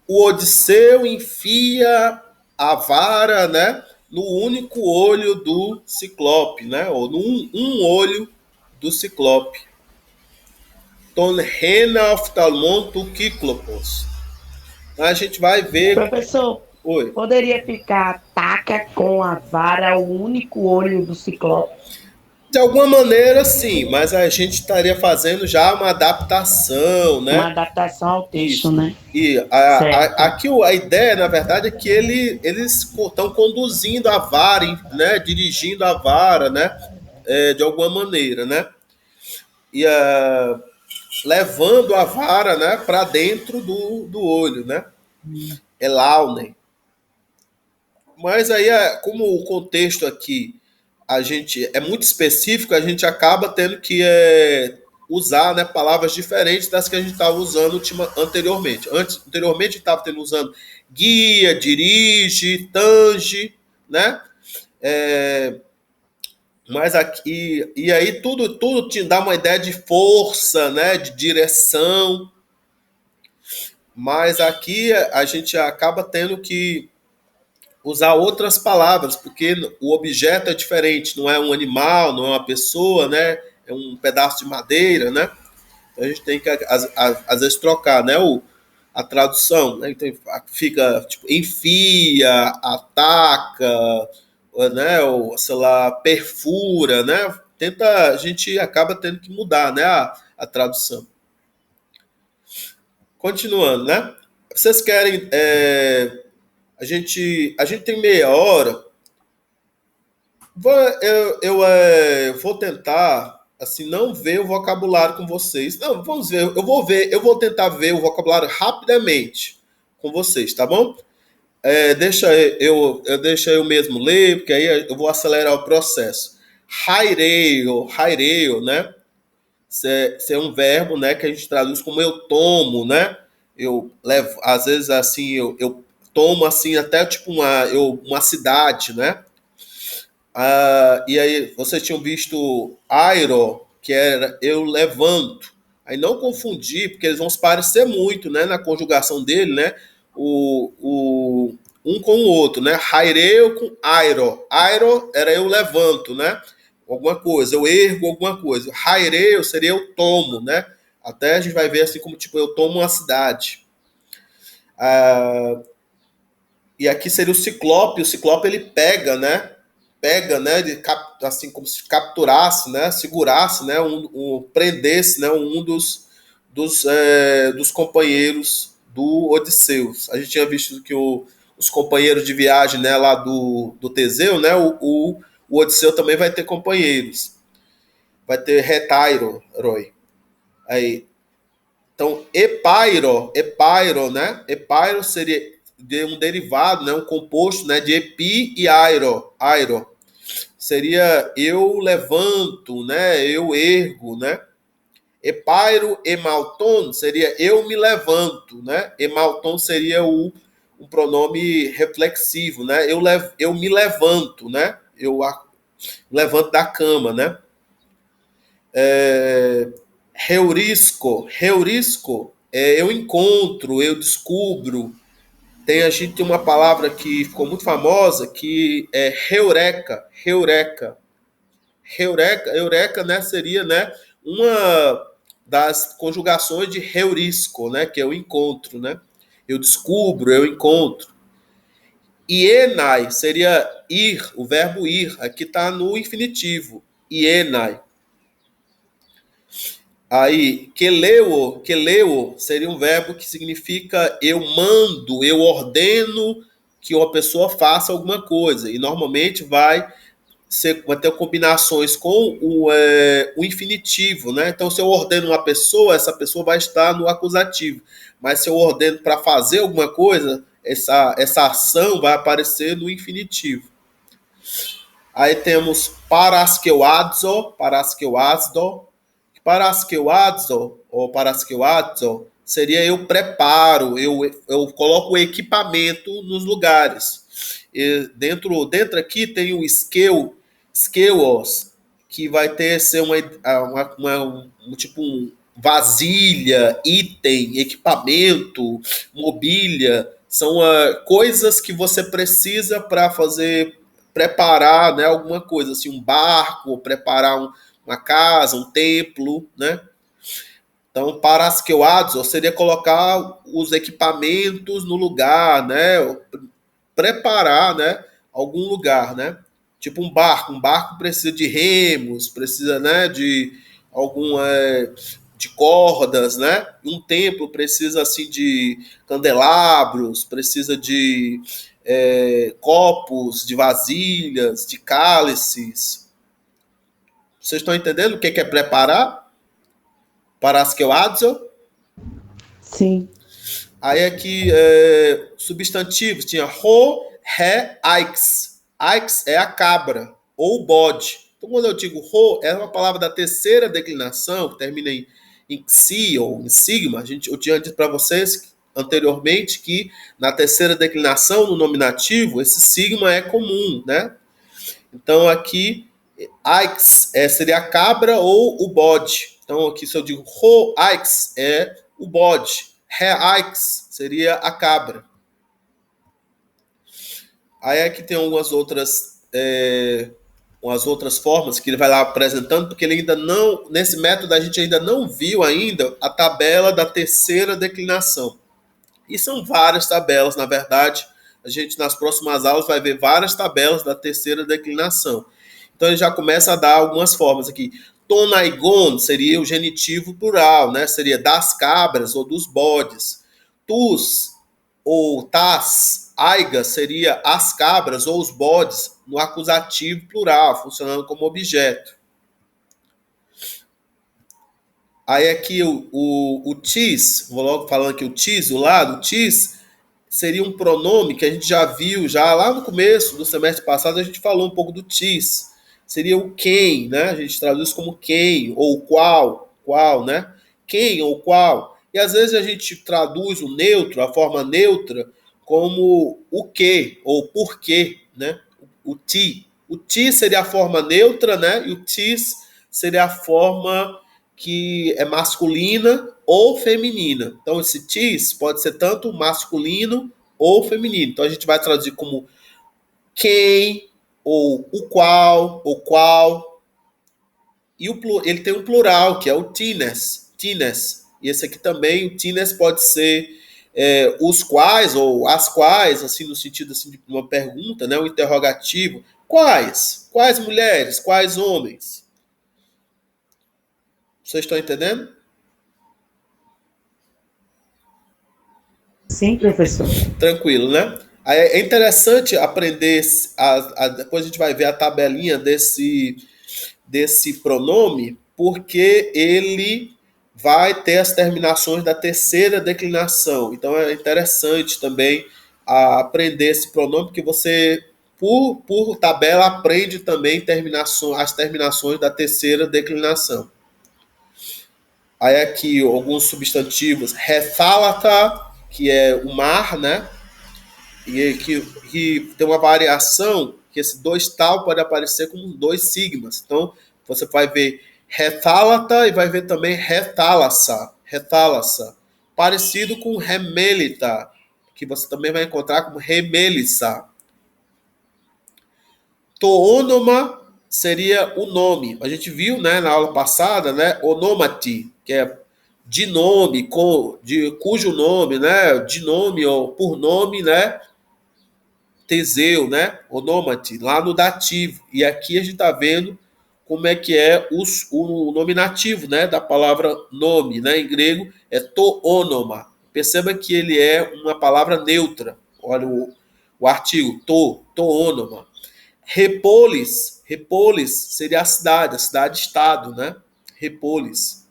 o Odisseu enfia a vara, né, no único olho do Ciclope, né, ou no um olho do Ciclope. Ton rena oftalmon tu Kyklopos. Então a gente vai ver. Professor, Oi. Poderia ficar taca com a vara o único olho do Ciclope? De alguma maneira, sim, mas a gente estaria fazendo já uma adaptação, né? Uma adaptação ao texto, Isso. né? E aqui a ideia, na verdade, é que eles estão conduzindo a vara, né? Dirigindo a vara, né? De alguma maneira, né? E levando a vara, né? Para dentro do olho, né? Elaunen. Mas aí, como o contexto aqui a gente é muito específico, a gente acaba tendo que usar, né, palavras diferentes das que a gente estava usando anteriormente. Anteriormente a gente estava usando guia, dirige, tange, né? Mas aqui e aí tudo te dá uma ideia de força, né, de direção. Mas aqui a gente acaba tendo que usar outras palavras, porque o objeto é diferente, não é um animal, não é uma pessoa, né? É um pedaço de madeira, né? Então a gente tem que, às vezes, trocar, né? A tradução, né? Então fica, tipo, enfia, ataca, né? Ou, sei lá, perfura, né? a gente acaba tendo que mudar, né, a tradução. Continuando, né? Vocês querem... a gente tem meia hora. Eu vou tentar, assim, não ver o vocabulário com vocês. Não, vamos ver. Eu vou tentar ver o vocabulário rapidamente com vocês, tá bom? Deixa eu mesmo ler, porque aí eu vou acelerar o processo. Haireio, né? Isso é um verbo, né, que a gente traduz como eu tomo, né? Eu levo, às vezes, assim, eu tomo, assim, até tipo uma cidade, né? E aí, vocês tinham visto airo, que era eu levanto. Aí não confundir, porque eles vão se parecer muito, né, na conjugação dele, né? Um com o outro, né? Haireu com airo. Airo era eu levanto, né? Alguma coisa, eu ergo alguma coisa. Haireu seria eu tomo, né? Até a gente vai ver assim como, tipo, eu tomo uma cidade. E aqui seria o ciclope ele pega, né? Assim como se capturasse, né? Segurasse, né? Prendesse, né? Dos companheiros do Odisseus. A gente tinha visto que os companheiros de viagem, né? Lá do Teseu, né? O Odisseu também vai ter companheiros. Vai ter retairo, Roy. Aí. Então, epairo, né? Epairo seria um derivado, né? Um composto, né? De epi e airo. Seria eu levanto, né? Eu ergo, né? Epairo, emalton seria eu me levanto, né? Emalton seria um pronome reflexivo, né? Eu me levanto, né? Eu levanto da cama, né? Heurisco eu encontro, eu descubro. A gente tem uma palavra que ficou muito famosa que é eureka, né, seria, né, uma das conjugações de heurisco, né, que é o encontro, né? Eu descubro, eu encontro. Ienai seria ir, o verbo ir, aqui está no infinitivo. Ienai. Aí, keleo seria um verbo que significa eu mando, eu ordeno que uma pessoa faça alguma coisa. E normalmente vai ter combinações com o infinitivo, né? Então, se eu ordeno uma pessoa, essa pessoa vai estar no acusativo. Mas se eu ordeno para fazer alguma coisa, essa ação vai aparecer no infinitivo. Aí temos paraskeuadzo, ou paraskeuadzo seria eu preparo, eu coloco o equipamento nos lugares. E dentro aqui tem o skeuos, que vai ser tipo vasilha, item, equipamento, mobília. São coisas que você precisa para preparar, né, alguma coisa, assim, um barco, preparar uma casa, um templo, né? Então, paraskeuadzo seria colocar os equipamentos no lugar, né? Preparar, né, algum lugar, né? Tipo um barco precisa de remos, precisa, né, de de cordas, né? Um templo precisa assim de candelabros, precisa de copos, de vasilhas, de cálices. Vocês estão entendendo o que é preparar? Paraskeuadzo? Sim. Aí aqui, substantivos, tinha aix. Aix é a cabra, ou o bode. Então, quando eu digo é uma palavra da terceira declinação, que termina em xi ou em sigma. Eu tinha dito para vocês anteriormente que na terceira declinação, no nominativo, esse sigma é comum, né? Então, aqui, aix seria a cabra ou o bode. Então, aqui, se eu digo aix, é o bode. Aix seria a cabra. Aí aqui tem umas outras formas que ele vai lá apresentando, porque ele ainda não, nesse método a gente ainda não viu ainda a tabela da terceira declinação. E são várias tabelas, na verdade. A gente nas próximas aulas vai ver várias tabelas da terceira declinação. Então ele já começa a dar algumas formas aqui. Tonaigon seria o genitivo plural, né? Seria das cabras ou dos bodes. Tus ou tas, aiga seria as cabras ou os bodes no acusativo plural, funcionando como objeto. Aí aqui o tis, vou logo falando aqui o tis, o lado, o tis seria um pronome que a gente já viu, já lá no começo do semestre passado, a gente falou um pouco do tis. Seria o quem, né? A gente traduz como quem, ou qual, né? Quem ou qual. E às vezes a gente traduz o neutro, a forma neutra, como o que, ou porquê, né? O ti. O ti seria a forma neutra, né? E o tis seria a forma que é masculina ou feminina. Então, esse tis pode ser tanto masculino ou feminino. Então, a gente vai traduzir como quem, ou o qual. E ele tem um plural, que é o tines. E esse aqui também, o tines pode ser os quais, ou as quais, assim, no sentido assim, de uma pergunta, né? Um interrogativo. Quais? Quais mulheres? Quais homens? Vocês estão entendendo? Sim, professor. Tranquilo, né? Aí é interessante aprender, depois a gente vai ver a tabelinha desse pronome, porque ele vai ter as terminações da terceira declinação. Então é interessante também aprender esse pronome, porque você, por tabela, aprende também as terminações da terceira declinação. Aí aqui alguns substantivos. Refalata, que é o mar, né? E que tem uma variação, que esse 2 tal pode aparecer como 2 sigmas. Então, você vai ver refalata e vai ver também retalassa. Parecido com remelita, que você também vai encontrar como remelissa. Toônoma seria o nome. A gente viu, né, na aula passada, né, onômati, que é de nome, cujo nome, né, de nome ou por nome, né, Teseu, né, onômati, lá no dativo. E aqui a gente está vendo como é que é o nominativo, né, da palavra nome, né, em grego é toônoma. Perceba que ele é uma palavra neutra. Olha o artigo, toônoma. Repolis seria a cidade-estado, né? Repolis.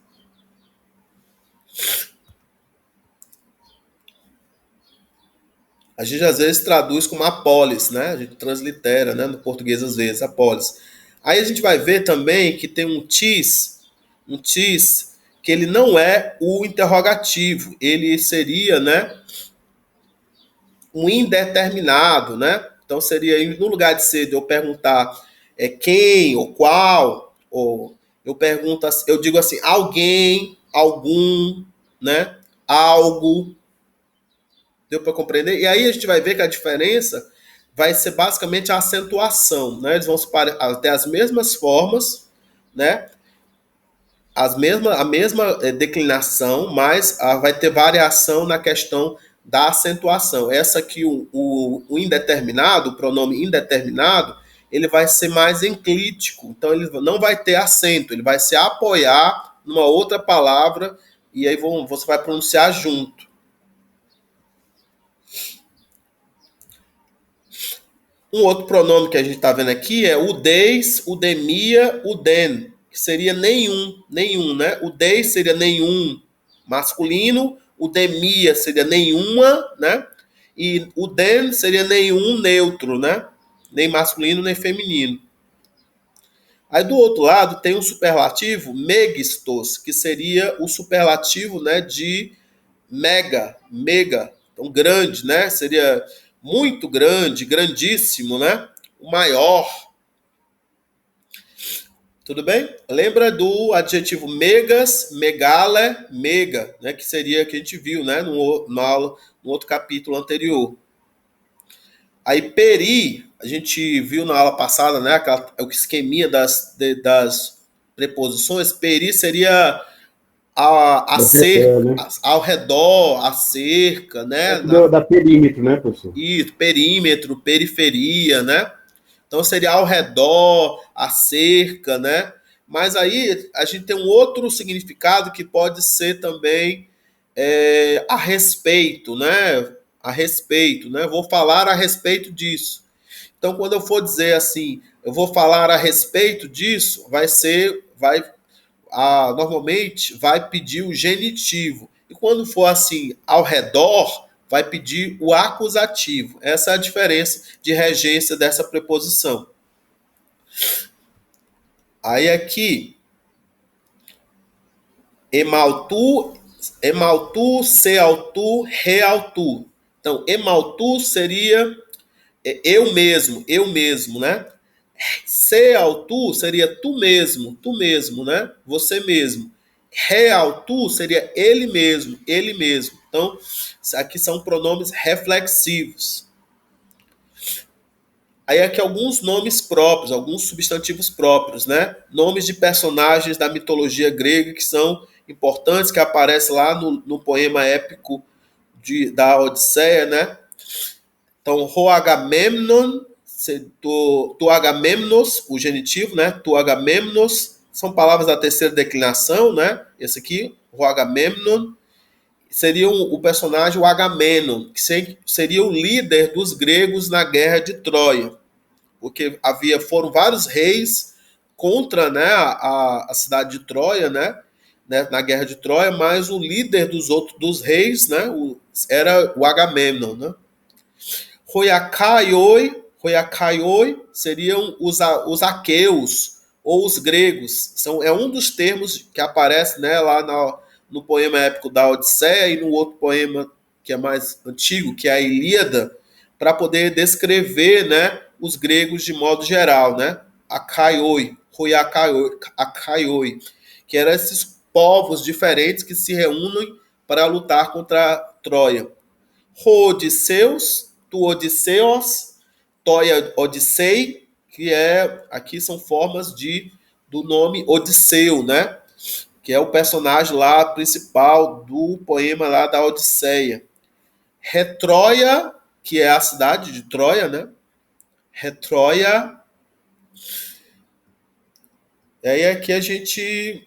A gente às vezes traduz como apolis, né? A gente translitera, né? No português às vezes, apolis. Aí a gente vai ver também que tem um tis, que ele não é o interrogativo, ele seria, né? Um indeterminado, né? Então seria, no lugar de ser de eu perguntar quem ou qual, ou eu digo assim, alguém, algum, né? Algo. Deu para compreender? E aí a gente vai ver que a diferença vai ser basicamente a acentuação, né? Eles vão ter as mesmas formas, né? A mesma declinação, mas vai ter variação na questão da acentuação. Essa aqui, o indeterminado, o pronome indeterminado, ele vai ser mais enclítico. Então, ele não vai ter acento, ele vai se apoiar numa outra palavra e aí você vai pronunciar junto. Um outro pronome que a gente está vendo aqui é o des, o demia, o den, que seria nenhum, né? O des seria nenhum masculino, o demia seria nenhuma, né? E o den seria nenhum neutro, né? Nem masculino, nem feminino. Aí do outro lado tem um superlativo megistos, que seria o superlativo, né, de mega. Então grande, né? Seria muito grande, grandíssimo, né? O maior. Tudo bem? Lembra do adjetivo megas, megale, mega, né? Que seria que a gente viu, né? No outro capítulo anterior. Aí peri, a gente viu na aula passada, né? O esqueminha das preposições. Peri seria cerca, né? Ao redor, a cerca, né? Da perímetro, né, professor? Isso, perímetro, periferia, né? Então seria ao redor, acerca, né? Mas aí a gente tem um outro significado que pode ser também a respeito, né? A respeito, né? Vou falar a respeito disso. Então, quando eu for dizer assim, eu vou falar a respeito disso, normalmente vai pedir o genitivo. E quando for assim, ao redor, vai pedir o acusativo. Essa é a diferença de regência dessa preposição. Aí aqui, emaltu, sealtu, realtu. Então, emaltu seria eu mesmo, né? Sealtu seria tu mesmo, né? Você mesmo. Realtu seria ele mesmo. Então, aqui são pronomes reflexivos. Aí aqui alguns nomes próprios, alguns substantivos próprios, né? Nomes de personagens da mitologia grega que são importantes, que aparecem lá no poema épico da Odisseia, né? Então, ho Agamemnon, tu Agamemnos, o genitivo, né? Tu Agamemnos, são palavras da terceira declinação, né? Esse aqui, ho Agamemnon, seria o personagem o Agamenon, que seria o líder dos gregos na guerra de Troia, porque foram vários reis contra, né, a cidade de Troia, né, na guerra de Troia, mas o líder dos reis, né, era o Agamenon, né? Hoiakaioi seriam os aqueus ou os gregos. É um dos termos que aparece, né, lá no poema épico da Odisseia e no outro poema que é mais antigo, que é a Ilíada, para poder descrever, né, os gregos de modo geral, né? Hoiakaioi, que eram esses povos diferentes que se reúnem para lutar contra Troia. Odisseus, tu Odisseus, Toia Odissei, que aqui são formas do nome Odisseu, né? Que é o personagem lá principal do poema lá da Odisseia. Retroia, que é a cidade de Troia, né? Retroia. E aí aqui a gente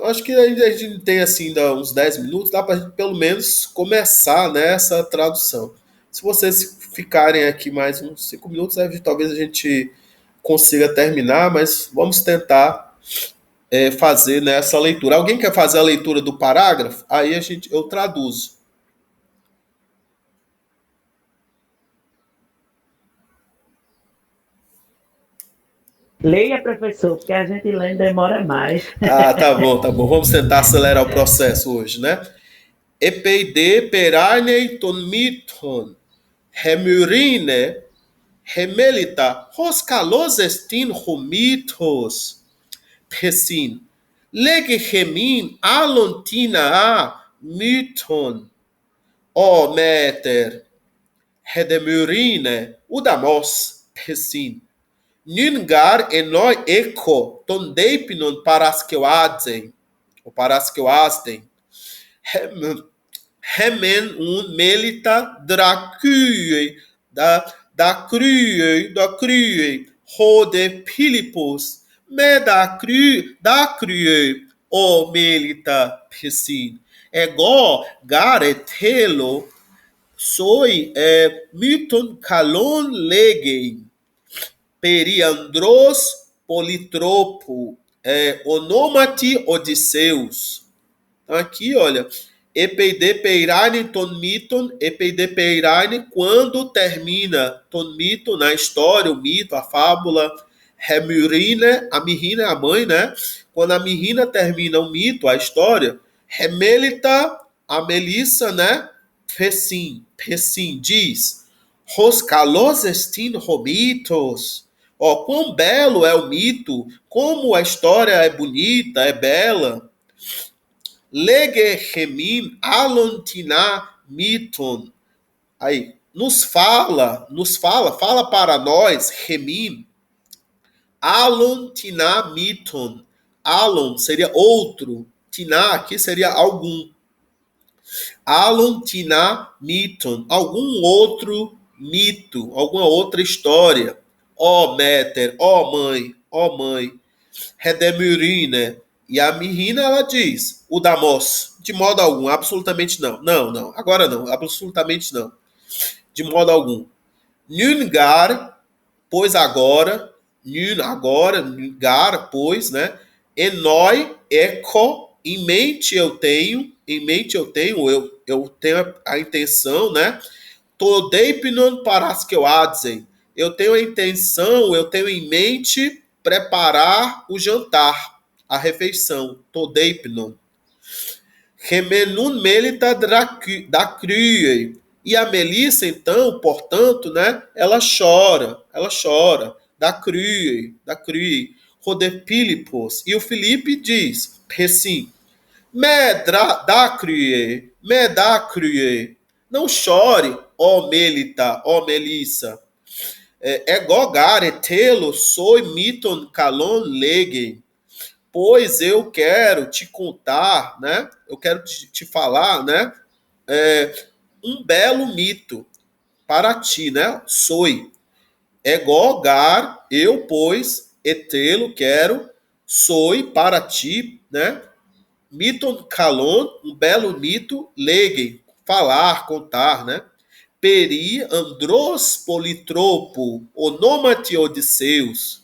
acho que a gente tem assim ainda uns 10 minutos, dá para a gente pelo menos começar nessa tradução. Se vocês ficarem aqui mais uns 5 minutos, talvez a gente consiga terminar, mas vamos tentar fazer nessa leitura. Alguém quer fazer a leitura do parágrafo? Aí eu traduzo. Leia, professor, porque a gente lê demora mais. Tá bom. Vamos tentar acelerar o processo hoje, né? Epeide perainei ton miton, hemurine, hemelita, hoskalos estin homitos, pesin, lege hemin alontina a miton, o meter, hedemurine, udamos, pesin, Nungar enoi eco ton deipinon paraskeoaden, ou paraskeoasten, hemen melita dracue, da crue, rode pilipos, da crue, o melita pesin, ego garetelo, soi miton calon legei, periandros politropo, onomati Odisseus. Então aqui, olha, epeide peiraine ton miton, epeide peiraine, quando termina ton mito, na história, o mito, a fábula, hemurine, a mirrina é a mãe, né? Quando a mirrina termina o mito, a história, hemelita, a Melissa, né? Pessim, diz, Hoskalos estin homitos, quão belo é o mito, como a história é bonita, é bela. Lege remim alontina miton. Aí, fala para nós, remim, alontina miton. Alon seria outro, tina aqui seria algum. Alontina miton, algum outro mito, alguma outra história. ó Méter, ó mãe, Redemurine. E a menina, ela diz, o Damos, de modo algum, absolutamente não. Não, agora não, absolutamente não. De modo algum. Nungar, pois agora, nungar, pois, né? Enoi, eco, eu tenho a intenção, né? Todeipinon paras que eu adzen. Eu tenho a intenção, eu tenho em mente preparar o jantar, a refeição. Todeipinon. Remenun melita da crie. E a Melissa, então, portanto, né, ela chora, da crie. Rodepilipos. E o Felipe diz, assim, me da crie. Não chore, ó Melita, ó Melissa. Gogare telo soi miton calon legen. Pois eu quero te contar, né? Eu quero te falar, né? Um belo mito para ti, né? Soi. Gogar, eu, pois, etelo, quero, soi para ti, né? Miton kalon, um belo mito, legen, falar, contar, né? Peri, andros, politropo, onômate Odisseus.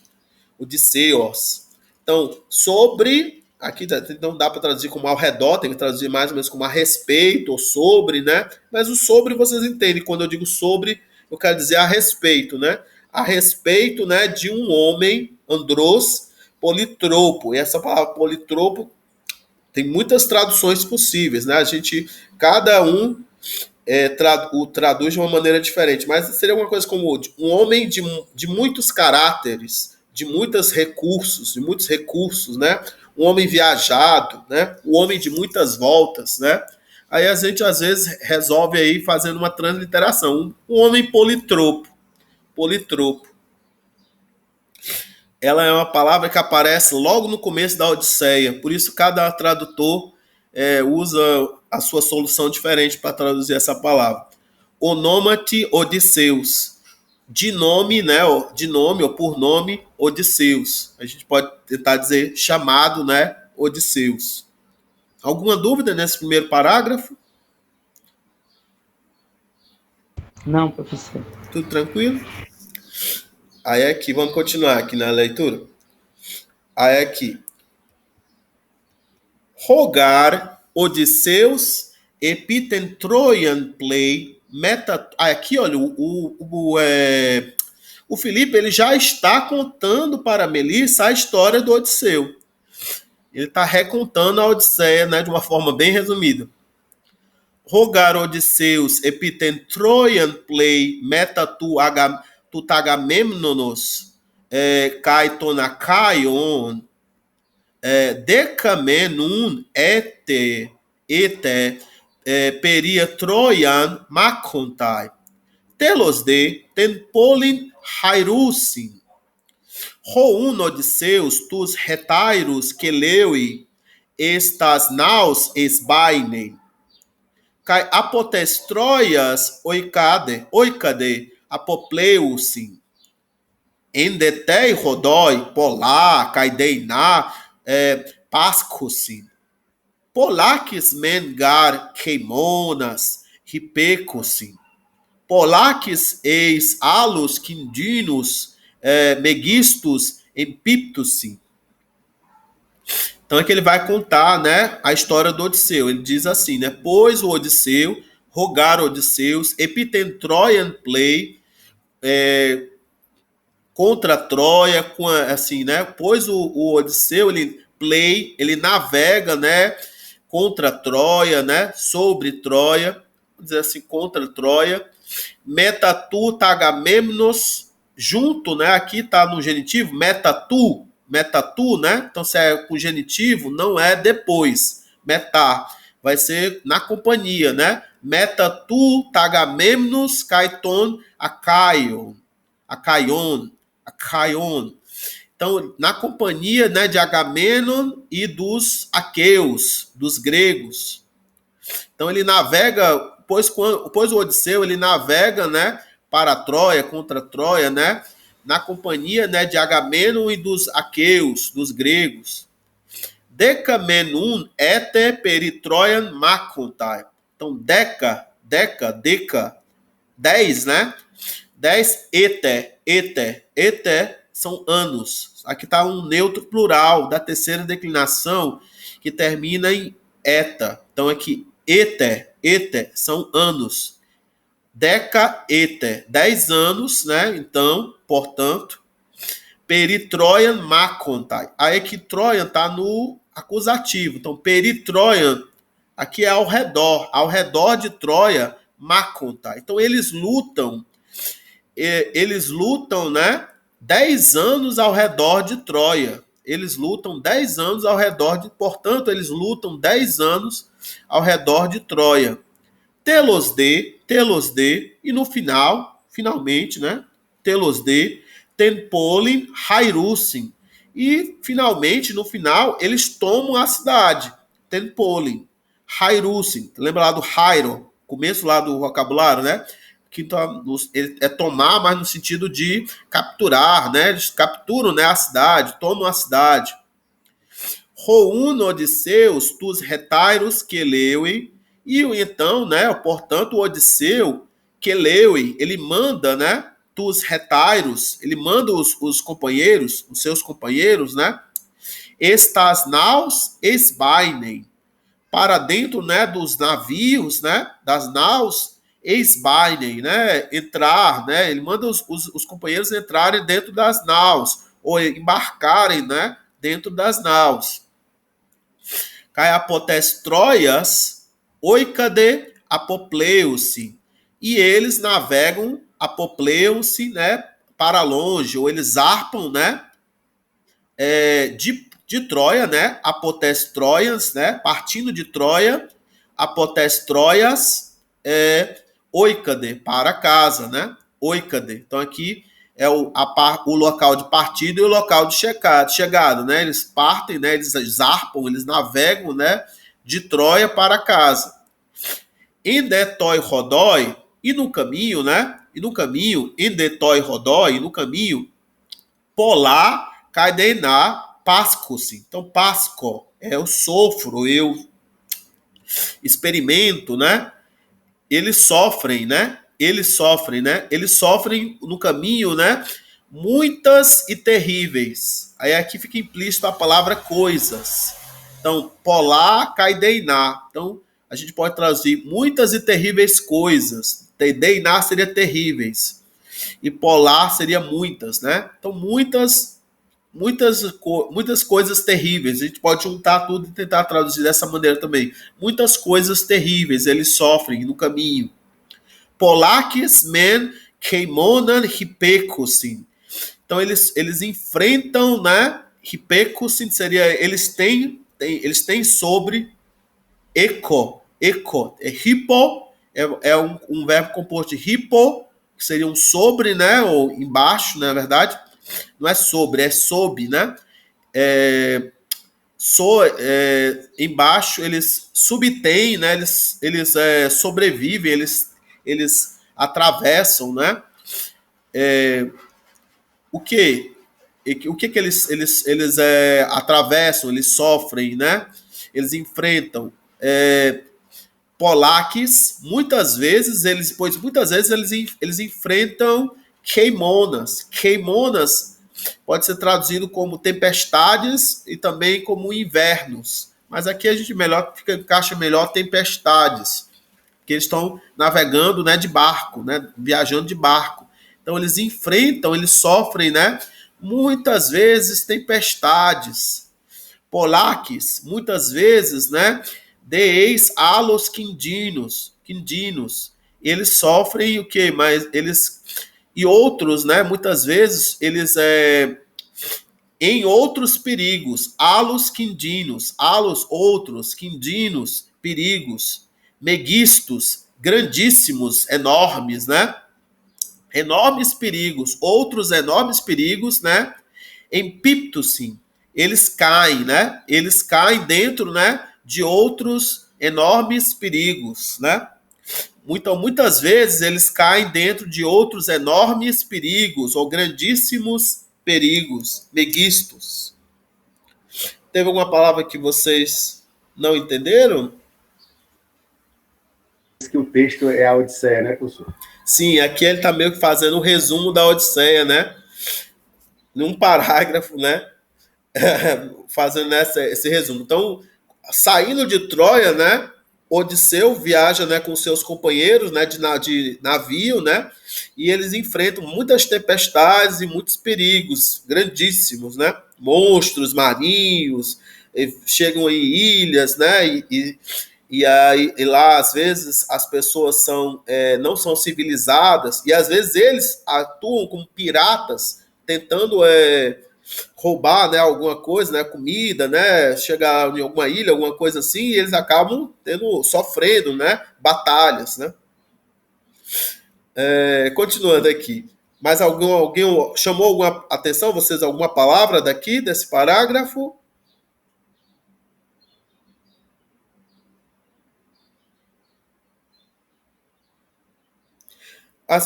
Então, sobre, aqui não dá para traduzir como ao redor, tem que traduzir mais ou menos como a respeito, ou sobre, né? Mas o sobre vocês entendem, quando eu digo sobre, eu quero dizer a respeito, né? A respeito, né, de um homem, andros, politropo. E essa palavra politropo tem muitas traduções possíveis, né? Cada um o traduz de uma maneira diferente, mas seria uma coisa como um homem de muitos caráteres, de muitos recursos, né? Um homem viajado, né? Um homem de muitas voltas, né? Aí a gente às vezes resolve aí fazendo uma transliteração, um homem politropo. Ela é uma palavra que aparece logo no começo da Odisseia, por isso cada tradutor usa a sua solução diferente para traduzir essa palavra. Onômate Odisseus. De nome, né? De nome ou por nome, Odisseus. A gente pode tentar dizer chamado, né? Odisseus. Alguma dúvida nesse primeiro parágrafo? Não, professor. Tudo tranquilo? Aí aqui, vamos continuar aqui na leitura. Aí aqui. Rogar Odisseus epitentroian play meta. Aqui, olha, o Felipe ele já está contando para Melissa a história do Odisseu. Ele está recontando a Odisseia, né, de uma forma bem resumida. Rogar Odisseus epitentroian play meta tu tagamemnonos kaitonakaion decamenun ete peria troian macontai telos de tempolin hairusin roun Odisseus tus retairus queleui estas naus esbainem kai apotestroias oicade apopleusin endetei rodoi polá caideiná pascosin Polakis mengar queimonas, ripecosin. Polakis eis alus quindinos, megistus empiptosin. Então é que ele vai contar, né, a história do Odisseu. Ele diz assim, né, pois o Odisseu, rogar Odisseus, epitentroian play, contra Troia, assim, né, pois o Odisseu, ele navega, né, contra Troia, né? Sobre Troia, vamos dizer assim, contra Troia. Metatu tagamemnos, junto, né? Aqui tá no genitivo, metatu, né? Então se é com genitivo, não é depois. Metá, vai ser na companhia, né? Metatu tagamemnos kaiton akaion. Então, na companhia, né, de Agamenon e dos aqueus, dos gregos. Então, ele navega, pois o Odisseu, ele navega, né, para Troia, contra Troia, né, na companhia, né, de Agamenon e dos aqueus, dos gregos. Decamenon ete peritroian macontai. Então, deca, 10, né? 10 ete são anos. Aqui está um neutro plural da terceira declinação que termina em eta. Então, aqui, ete são anos. Deca ete, 10 anos, né? Então, portanto, peritroian macontai. Aí que Troian está no acusativo. Então, peritroian, aqui é ao redor de Troia, macontai. Então, eles lutam, né? 10 anos ao redor de Troia. Eles lutam 10 anos ao redor de... Portanto, eles lutam 10 anos ao redor de Troia. Telos de, e no final, finalmente, né? Telos de, Tenpolin, Hairusin. E, finalmente, no final, eles tomam a cidade. Tenpolin, Hairusin. Lembra lá do Hairo? Começo lá do vocabulário, né? Que é tomar, mas no sentido de capturar, né? Eles capturam, né, a cidade, tomam a cidade. Rouno Odisseus, tus retairos Queleuei. E então, né, portanto, o Odisseu, Queleuei, ele manda, né, tus retairos, ele manda os companheiros, os seus companheiros, né, estas naus esbainem, para dentro, né, dos navios, né, das naus, esbainem, né, entrar, né, ele manda os companheiros entrarem dentro das naus, ou embarcarem, né, dentro das naus. Cai apotes Troias, oicade apopleus-se, e eles navegam apopleus-se, né, para longe, ou eles zarpam, né, de Troia, né, apotes Troias, né, partindo de Troia, apotes Troias, oicade, para casa, né, oicade. Então aqui é o local de partida e o local de chegada, né, eles partem, né, eles zarpam, eles navegam, né, de Troia para casa. Indetoi rodói, e no caminho, né? Indetoi rodói, e no caminho, polar, caidená, pasco-se. Então, pasco, eu sofro, eu experimento, né? Eles sofrem, né? Eles sofrem no caminho, né? Muitas e terríveis. Aí aqui fica implícito a palavra coisas. Então, polar, caideiná. Então, a gente pode traduzir muitas e terríveis coisas. Deiná seria terríveis. E polar seria muitas, né? Então, muitas coisas terríveis. A gente pode juntar tudo e tentar traduzir dessa maneira também. Muitas coisas terríveis eles sofrem no caminho. Polakis men keimonan hipekosin. Então, eles enfrentam, né? Hipekosin seria... Eles têm sobre eco. Hipo é um verbo composto de hipo, que seria um sobre, né? Ou embaixo, na verdade. Não é sobre, é sob, né? Embaixo eles subtêm, né? Eles sobrevivem, eles atravessam, né? O que eles atravessam, eles sofrem, né? Eles enfrentam Polakis, muitas vezes eles enfrentam queimonas. Queimonas pode ser traduzido como tempestades e também como invernos. Mas aqui a gente encaixa melhor tempestades, que eles estão navegando, né, de barco, né, viajando de barco. Então eles sofrem, né, muitas vezes tempestades. Polakis, muitas vezes, né, deeis alos quindinos, eles sofrem o quê? Mas eles e outros, né? Muitas vezes eles em outros perigos, alos quindinos, alos outros, quindinos, perigos, megistos, grandíssimos, enormes, né? Enormes perigos, outros enormes perigos, né? Em piptosim, eles caem, né? Eles caem dentro, né, de outros enormes perigos, né? Muitas vezes eles caem dentro de outros enormes perigos ou grandíssimos perigos, megistos. Teve alguma palavra que vocês não entenderam? Diz que o texto é a Odisseia, né, professor? Sim, aqui ele está meio que fazendo um resumo da Odisseia, né? Num parágrafo, né? Fazendo esse resumo. Então, saindo de Troia, né? Odisseu viaja, né, com seus companheiros, né, de navio, né? E eles enfrentam muitas tempestades e muitos perigos grandíssimos, né? Monstros marinhos, chegam em ilhas, né? E lá, às vezes, as pessoas não são civilizadas, e às vezes eles atuam como piratas, tentando roubar, né, alguma coisa, né, comida, né, chegar em alguma ilha, alguma coisa assim, e eles acabam sofrendo, né, batalhas, né. Continuando aqui. Mas alguém chamou alguma atenção, vocês, alguma palavra daqui, desse parágrafo?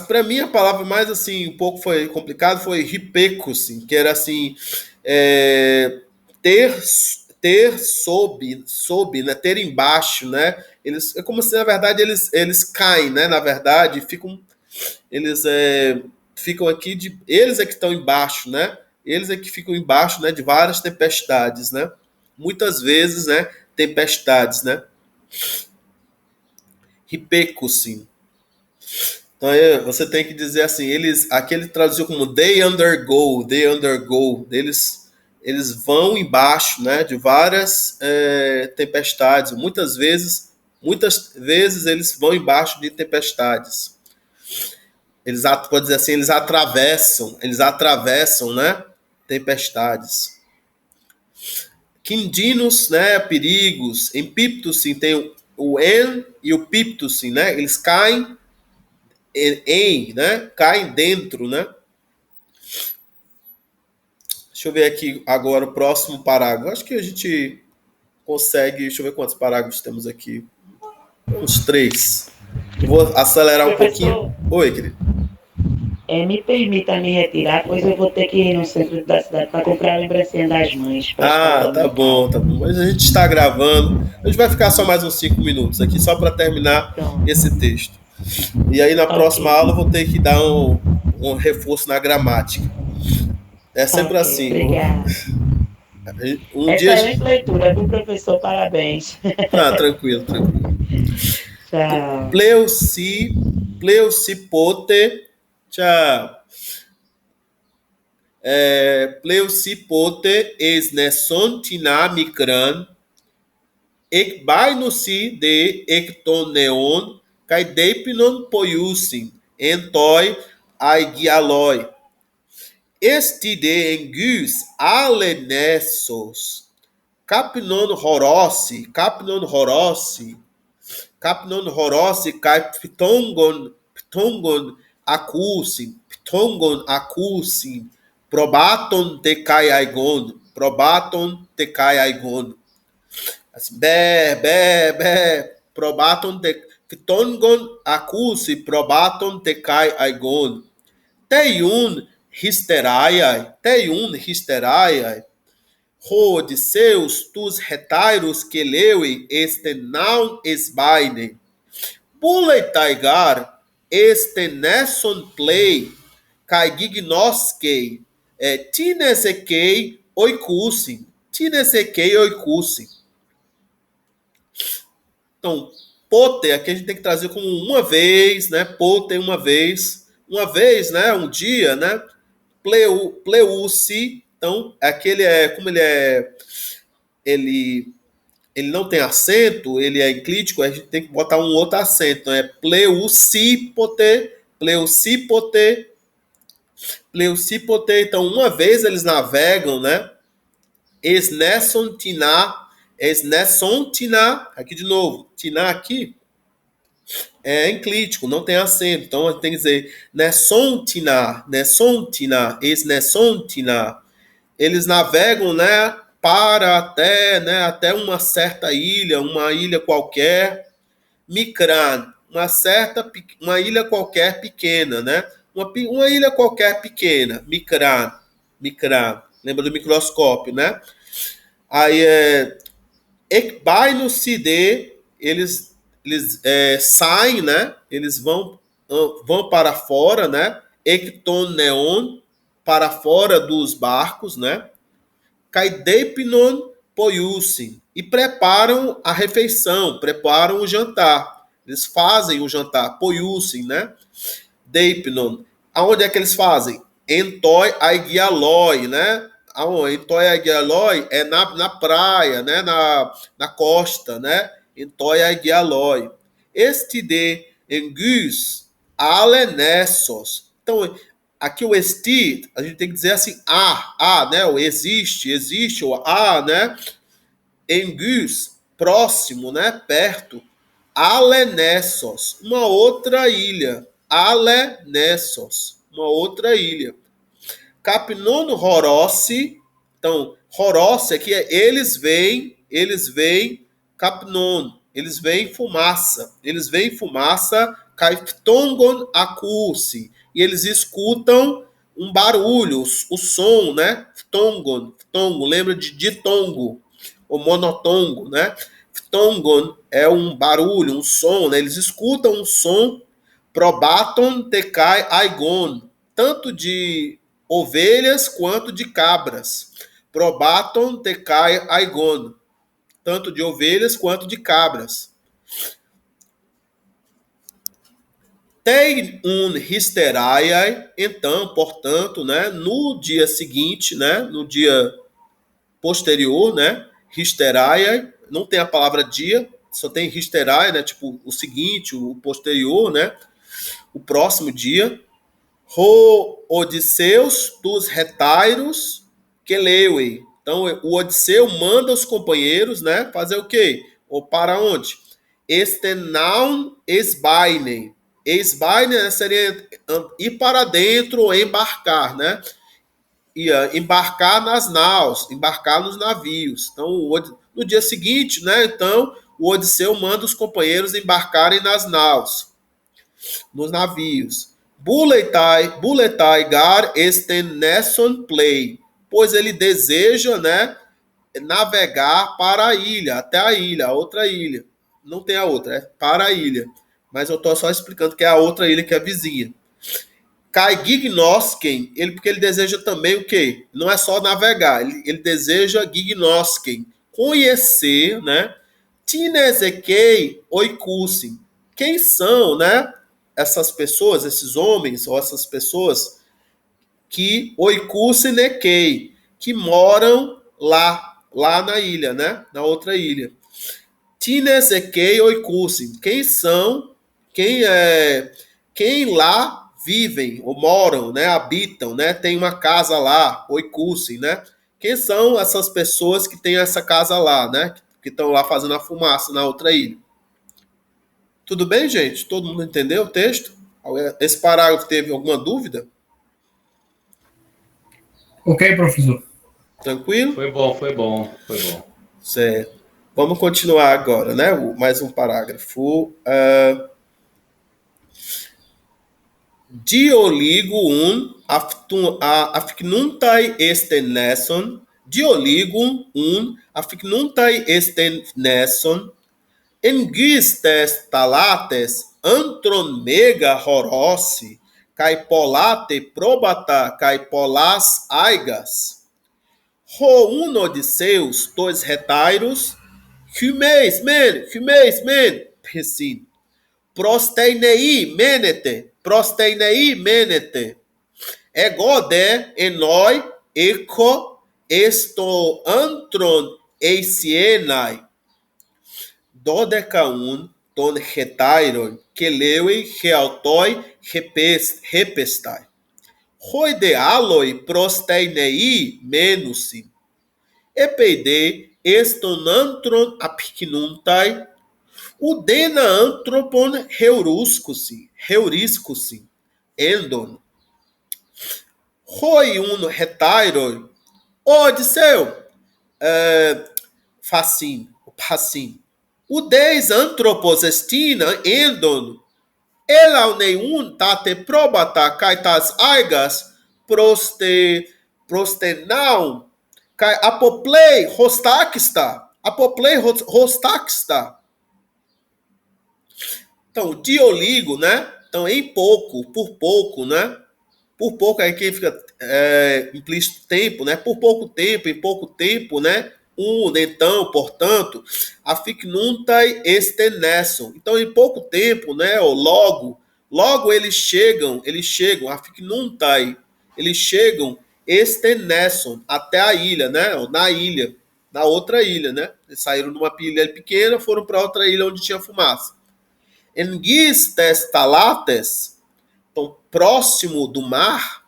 Para mim, a palavra mais, assim, um pouco foi complicado, foi ripecos, assim, que era, assim, ter sob, né, ter embaixo, né, é como se, na verdade, eles caem, né, na verdade, eles ficam aqui, eles é que estão embaixo, né, eles é que ficam embaixo, né, de várias tempestades, né, muitas vezes, né, tempestades, né, ripecos, sim. Então você tem que dizer assim, aqui ele traduziu como they undergo, eles vão embaixo, né, de várias tempestades. Muitas vezes eles vão embaixo de tempestades. Pode dizer assim, eles atravessam, né, tempestades. Quindinos, né, perigos. Em Piptusim tem o en e o Piptusim, né, eles caem né? Caem dentro, né? Deixa eu ver aqui agora o próximo parágrafo. Acho que a gente consegue. Deixa eu ver quantos parágrafos temos aqui. Uns 3. Vou acelerar um pouquinho. Oi, querido. Me permita me retirar, pois eu vou ter que ir no centro da cidade para comprar a lembrancinha das mães. Tá bom. Mas a gente está gravando. A gente vai ficar só mais uns 5 minutos aqui, só para terminar esse texto. E aí na próxima aula eu vou ter que dar um reforço na gramática. É sempre assim. Obrigada. Excelente leitura, viu, professor? Parabéns. Tranquilo. Tchau. Pleucipote. Tchau. Pleucipote esnesontina micran ekbainusi de ektoneon kai deipinon poiusin entoi aigialoi. Estide engus alenessos capnon horossi kai ptongon acusin probaton te kai aigon assim, bé probaton te ptongon acusi probaton te kai aigon teiun histeraiai, Odisseus tus retairos que leui este não esbaine, puletaigar este nesson play, kai gignoskei, tinesekei oikusin. Então, pote, aqui a gente tem que trazer como uma vez, né? Pote, uma vez, né? Um dia, né? Pleuci, então, aquele como ele não tem acento, ele é enclítico, a gente tem que botar um outro acento, então é pleucipote, então uma vez eles navegam, né, esnessontina, aqui de novo, tina aqui, é enclítico, não tem acento. Então a gente tem que dizer nessontina, esnessontina. Eles navegam, né, para até uma certa ilha, uma ilha qualquer. Micran, uma ilha qualquer pequena, né? Uma ilha qualquer pequena, micran, lembra do microscópio, né? Aí Ekbai no Cide, eles saem, né? Eles vão para fora, né? Ekton neon, para fora dos barcos, né? Kaideipinon poiusin, e preparam a refeição, preparam o jantar. Eles fazem o jantar, poiusin, né? Deipinon. Aonde é que eles fazem? Entoi aigialoi, né? Entoi aigialoi é na praia, né? Na costa, né? Entoi aigialoi. Este de engus alenessos. Então, aqui o esti, a gente tem que dizer assim, né? O existe, o né? Engus, próximo, né? Perto. Alenessos, uma outra ilha. Alenessos, uma outra ilha. Capnon Horossi, então, Horossi aqui eles veem, Capnon, eles veem fumaça, Kaiftongon Akursi, e eles escutam um barulho, o som, né? Tongon, lembra de ditongo, ou monotongo, né? Tongon é um barulho, um som, né? Eles escutam um som, probaton tekai aigon, tanto de ovelhas quanto de cabras. Probaton tekai aigon, tanto de ovelhas quanto de cabras. Tem um histeraiai, então, portanto, né, no dia seguinte, né, no dia posterior, né, histeraiai, não tem a palavra dia, só tem histerai, né, tipo o seguinte, o posterior, né, o próximo dia. Ho Odisseus dos retairos que leuei. Então, o Odisseu manda os companheiros, né, fazer o quê? Ou para onde? Estenaun esbainem. Esbainem seria ir para dentro ou embarcar, né? Embarcar nas naus, embarcar nos navios. Então, no dia seguinte, né? Então, o Odisseu manda os companheiros embarcarem nas naus, nos navios. Buletai gar estennesson play, pois ele deseja, né, navegar para a ilha, até a ilha, a outra ilha. Não tem a outra, é para a ilha. Mas eu estou só explicando que é a outra ilha que é a vizinha. Kai Gignosken, porque ele deseja também o quê? Não é só navegar, ele deseja Gignosken, conhecer, né? Tinezekei oikusin. Quem são, né? Essas pessoas, esses homens, ou essas pessoas que oikusin nekei, que moram lá na ilha, né? Na outra ilha. Tinezekei oikusin. Quem são? Quem lá vivem ou moram, né, habitam, né, tem uma casa lá, oikusin, né? Quem são essas pessoas que têm essa casa lá, né, que estão lá fazendo a fumaça na outra ilha? Tudo bem, gente? Todo mundo entendeu o texto? Esse parágrafo teve alguma dúvida? Ok, professor. Tranquilo? Foi bom. Certo. Vamos continuar agora, né? Mais um parágrafo. Dioligum afcnuntai estennesson, Dioligum afcnuntai estennesson, engistes talates antromega horossi, kai polate probata, kai polas aigas. Ho uno Odisseus, dois retairos, humeis men, pesin. Prosteinei menete, egode enoi, eco, esto antron eisienai, dodecaun, ton retairon, kelewei, realtoi, repestai. Hoi de aloi prosteinei menusin, epeide, eston antron apicnuntai, Udena antropon heuriscusi, endon. Hoi un retairo, Odisseu, facim. Udeis antropos estina, endon, Elauneiun tate probata kai tas aigas prostenaun kai apoplei hostakista. Apoplei hostakista. Então, dioligo, né? Então, em pouco, por pouco, né? Por pouco, aí que fica implícito tempo, né? Por pouco tempo, em pouco tempo, né? Então, portanto, aficnuntai estenesson. Então, em pouco tempo, né? Ou logo eles chegam, aficnuntai, eles chegam estenesson, até a ilha, né? Ou na ilha, na outra ilha, né? Eles saíram de uma ilha pequena, foram para outra ilha onde tinha fumaça. Engistes talates, então, próximo do mar,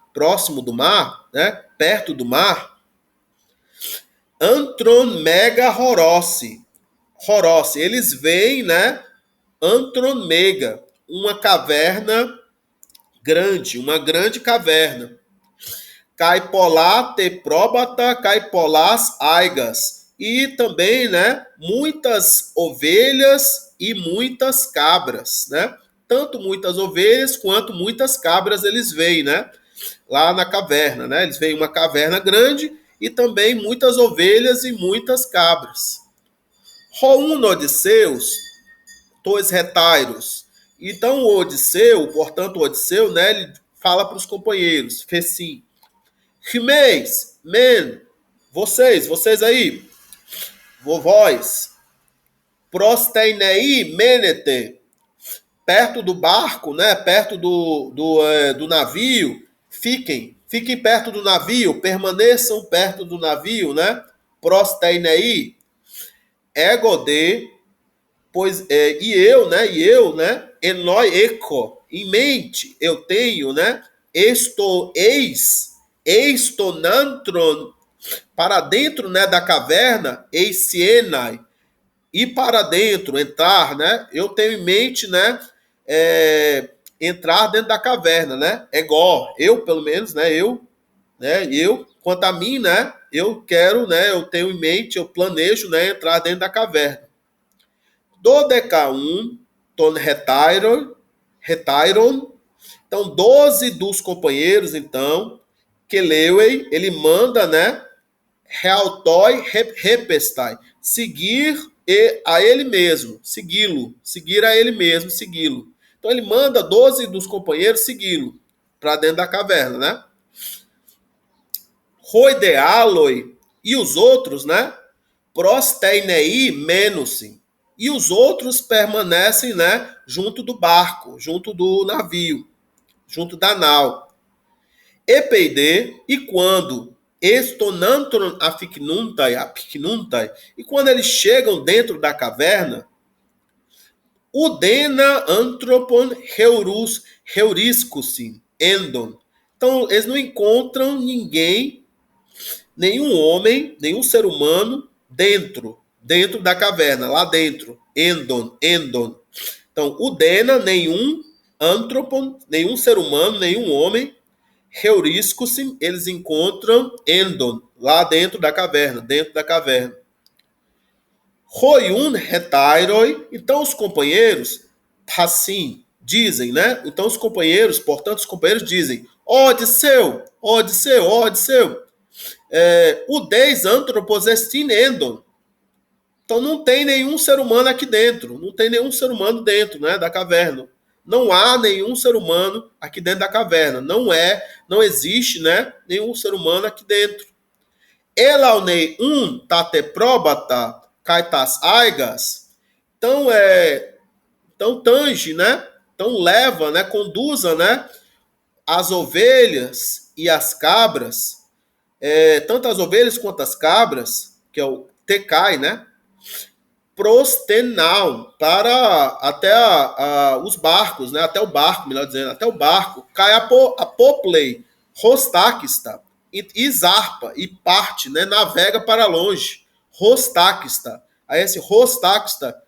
né? Perto do mar. Antron mega horossi. Eles veem, né? Antron mega, uma caverna grande, uma grande caverna. Caipolá te próbata, caipolás aigas. E também, né? Muitas ovelhas e muitas cabras, né? Tanto muitas ovelhas quanto muitas cabras eles veem, né? Lá na caverna, né? Eles veem uma caverna grande e também muitas ovelhas e muitas cabras. Roun Odisseus, tois retairos. Então o Odisseu, portanto o Odisseu, né? Ele fala para os companheiros, Fecim. Rimeis, men, vocês aí, vovós, prosteinei menete, perto do barco, né? Perto do navio, fiquem perto do navio, permaneçam perto do navio, né? Prosteinei, egode, pois e eu, né? Enoi eco, em mente eu tenho, né? Estonantron, para dentro, né, da caverna, eisienai, e para dentro, entrar, né? Eu tenho em mente, né? Entrar dentro da caverna, né? Ego, eu pelo menos, né? Eu, quanto a mim, né? Eu quero, né? Eu tenho em mente, eu planejo, né? Entrar dentro da caverna. Dodecaum, ton retairon. Então, 12 dos companheiros, então, Kelewei, ele manda, né? Realtoi repestai, seguir a ele mesmo, seguir a ele mesmo, segui-lo. Então ele manda 12 dos companheiros segui-lo para dentro da caverna, né? Roidealoi e os outros, né? Prosteinei menusim. E os outros permanecem, né? Junto do barco, junto do navio, junto da nau. Epeide, e quando estonantron aficnuntai, e quando eles chegam dentro da caverna, udena antropon heuriscusin endon. Então, eles não encontram ninguém, nenhum homem, nenhum ser humano dentro da caverna, lá dentro, endon. Então, udena, nenhum, antropon, nenhum ser humano, nenhum homem, heuriscusin, eles encontram endon, lá dentro da caverna, Roiun retairoi, então os companheiros, assim, dizem, né? Então os companheiros dizem, Odisseu, udeis antropos estin endon. Então não tem nenhum ser humano aqui dentro, dentro, né, da caverna. Não há nenhum ser humano aqui dentro da caverna. Não existe, né, nenhum ser humano aqui dentro. Elaunei tate probata kaitas aigas. Então tange, né? Então leva, né, conduza, né, as ovelhas e as cabras, tanto as ovelhas quanto as cabras, que é o tecai, né? Prostenal, para até os barcos, né? Até o barco, melhor dizendo, até o barco. Cai apoplei, rostakista, e zarpa, e parte, né? Navega para longe. Rostakista. Aí esse rostakista,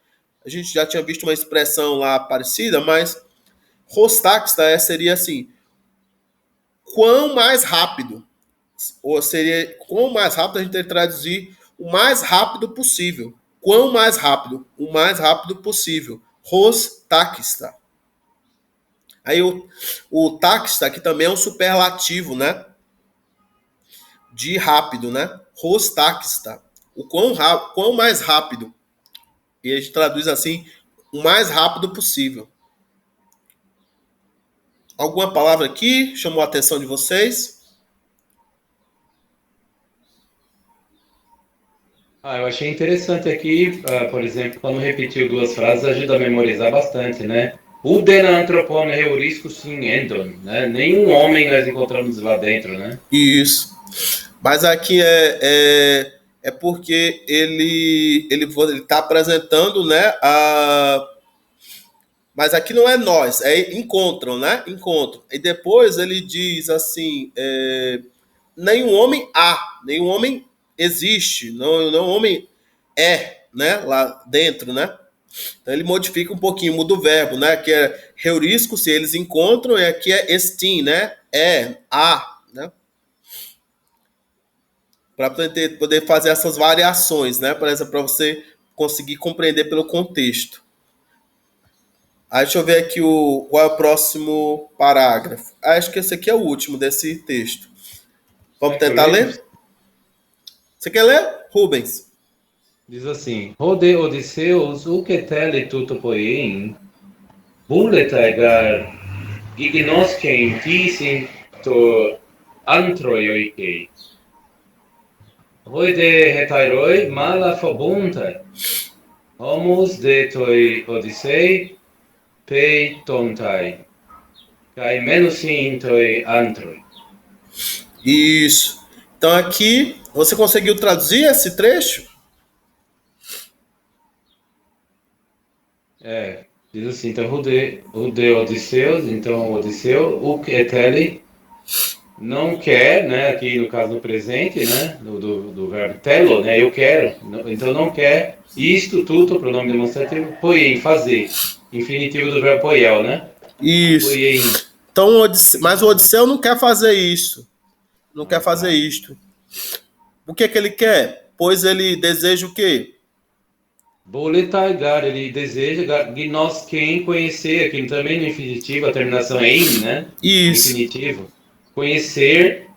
a gente já tinha visto uma expressão lá parecida, mas rostakista seria assim, quão mais rápido. Ou seria, quão mais rápido a gente tem que traduzir o mais rápido possível. Quão mais rápido? O mais rápido possível. Rostakista. Aí o taxista, que também é um superlativo, né? De rápido, né? Hos taxista. O quão mais rápido. E a gente traduz assim, o mais rápido possível. Alguma palavra aqui chamou a atenção de vocês? Eu achei interessante aqui, por exemplo, quando repetiu duas frases, ajuda a memorizar bastante, né? Uden anthropon heuriscus sin endon, né? Nenhum homem nós encontramos lá dentro, né? Isso. Mas aqui é porque ele está apresentando, né? Mas aqui não é nós, é encontram, né? Encontram. E depois ele diz assim: nenhum homem há, nenhum homem existe, não homem é, né? Lá dentro, né? Então ele modifica um pouquinho, muda o verbo, né? Que é heurisco, se eles encontram, e aqui é estim, né? Há, né? Para poder fazer essas variações, né? Para você conseguir compreender pelo contexto. Aí deixa eu ver aqui qual é o próximo parágrafo. Acho que esse aqui é o último desse texto. Vamos tentar ler? Você quer ler, Rubens? Diz assim: Rode Odisseus uketele tuto poiein, buletagar ignoscem tisin to antroioikei. Hoide hetairoi mala fobunta, homus de toi Odissei pei tontai, kai menusin toi antroi. Isso. Então aqui, você conseguiu traduzir esse trecho? Diz assim, então, Rude Odisseus, então Odisseu, uk eteli, não quer, né, aqui no caso do presente, né, do verbo telo, né, eu quero, então não quer, isto, tudo, pronome demonstrativo, poien, fazer, infinitivo do verbo poiel, né? Isso. Poien. Então, mas o Odisseu não quer fazer isso. Não quer fazer isto. O que ele quer? Pois ele deseja o quê? Boletaigar, ele deseja nós quem conhecer, aqui também no infinitivo, a terminação é in, né? Isso. Infinitivo. Conhecer,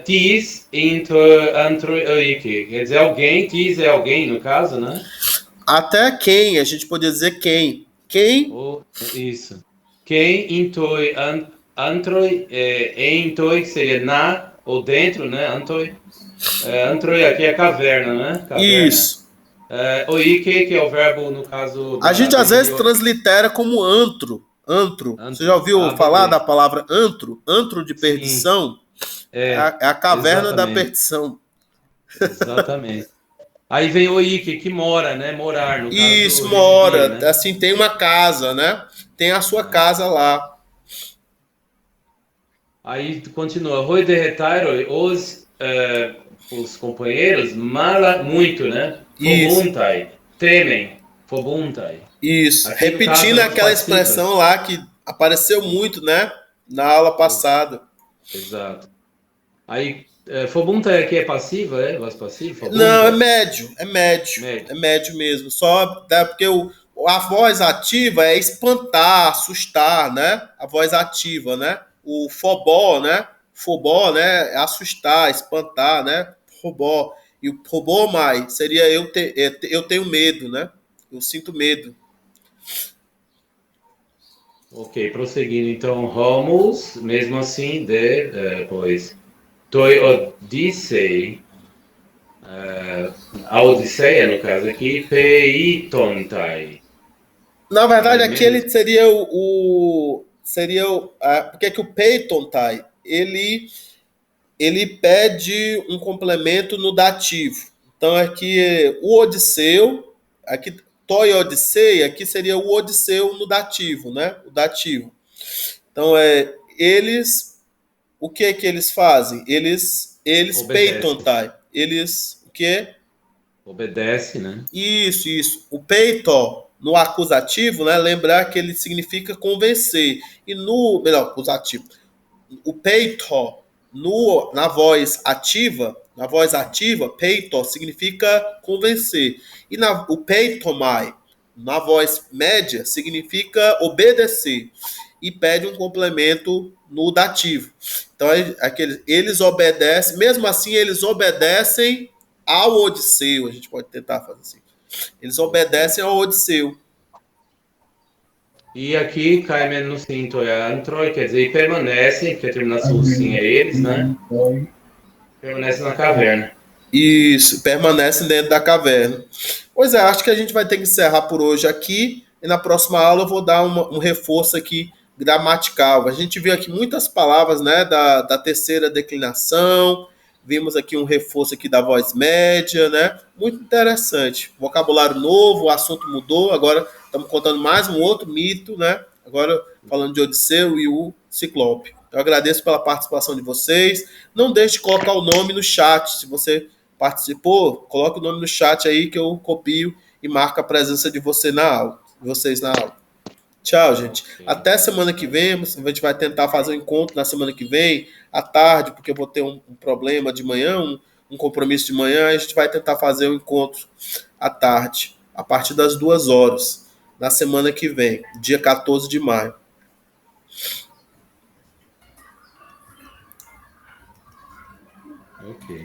tis into antroike, quer dizer alguém, tis é alguém no caso, né? Até quem, a gente poderia dizer quem. Quem? Isso. Quem intoi, antroi, entoi, que seria na ou dentro, né? Antoi. Antroi aqui é caverna, né? Caverna. Isso. Oike, que é o verbo, no caso... A gente às vezes translitera como antro. Antro. Você já ouviu falar da palavra antro? Antro de perdição? É a caverna exatamente. Da perdição. Exatamente. Aí vem oike, que mora, né? Morar, no caso. Isso, mora. Né? Assim, tem uma casa, né? Tem a sua casa lá. Aí continua. Roi de retairo, os companheiros, mala muito, né? Fobuntai, temem, fobuntai. Isso, aqui, repetindo caso, aquela expressão lá que apareceu muito, né? Na aula passada. Exato. Aí, fobuntai aqui é passiva, é? Voz passiva? Fobuntai. Não, é médio. É médio mesmo. Só porque a voz ativa é espantar, assustar, né? A voz ativa, né? O fobó, né? Fobó, né? É assustar, espantar, né? Fobó. E o probomai seria eu tenho medo, né? Eu sinto medo. Ok, prosseguindo. Então, Romulus, mesmo assim, pois, toi Odissei, a Odisseia, no caso aqui, peitontai. Na verdade, aqui ele seria porque que o peitontai, ele pede um complemento no dativo. Então aqui o Odisseu, aqui toi Odisseia, aqui seria o Odisseu no dativo, né? O dativo. Então eles, o que eles fazem? Eles peitontai, eles o quê? Obedece, né? Isso. O peitó no acusativo, né? Lembrar que ele significa convencer. E acusativo. O peitó na voz ativa, peitó significa convencer. E o peitomai, na voz média, significa obedecer. e pede um complemento no dativo. Então, eles obedecem, mesmo assim, eles obedecem ao Odisseu. A gente pode tentar fazer assim. Eles obedecem ao Odisseu. E aqui, caimen no cinto é antroi, quer dizer, e permanecem, porque a terminação sim é eles, né? Permanecem na caverna. Isso, permanecem dentro da caverna. Pois é, acho que a gente vai ter que encerrar por hoje aqui. E na próxima aula eu vou dar um reforço aqui gramatical. A gente viu aqui muitas palavras, né, da terceira declinação. Vimos aqui um reforço aqui da voz média, né? Muito interessante. Vocabulário novo, o assunto mudou. Agora estamos contando mais um outro mito, né? Agora falando de Odisseu e o Ciclope. Eu agradeço pela participação de vocês. Não deixe de colocar o nome no chat. Se você participou, coloque o nome no chat aí que eu copio e marco a presença de vocês na aula. Tchau, gente. Até semana que vem. A gente vai tentar fazer um encontro na semana que vem, à tarde, porque eu vou ter um problema de manhã, um compromisso de manhã. A gente vai tentar fazer um encontro à tarde, a partir das 2 horas, na semana que vem, dia 14 de maio. Ok.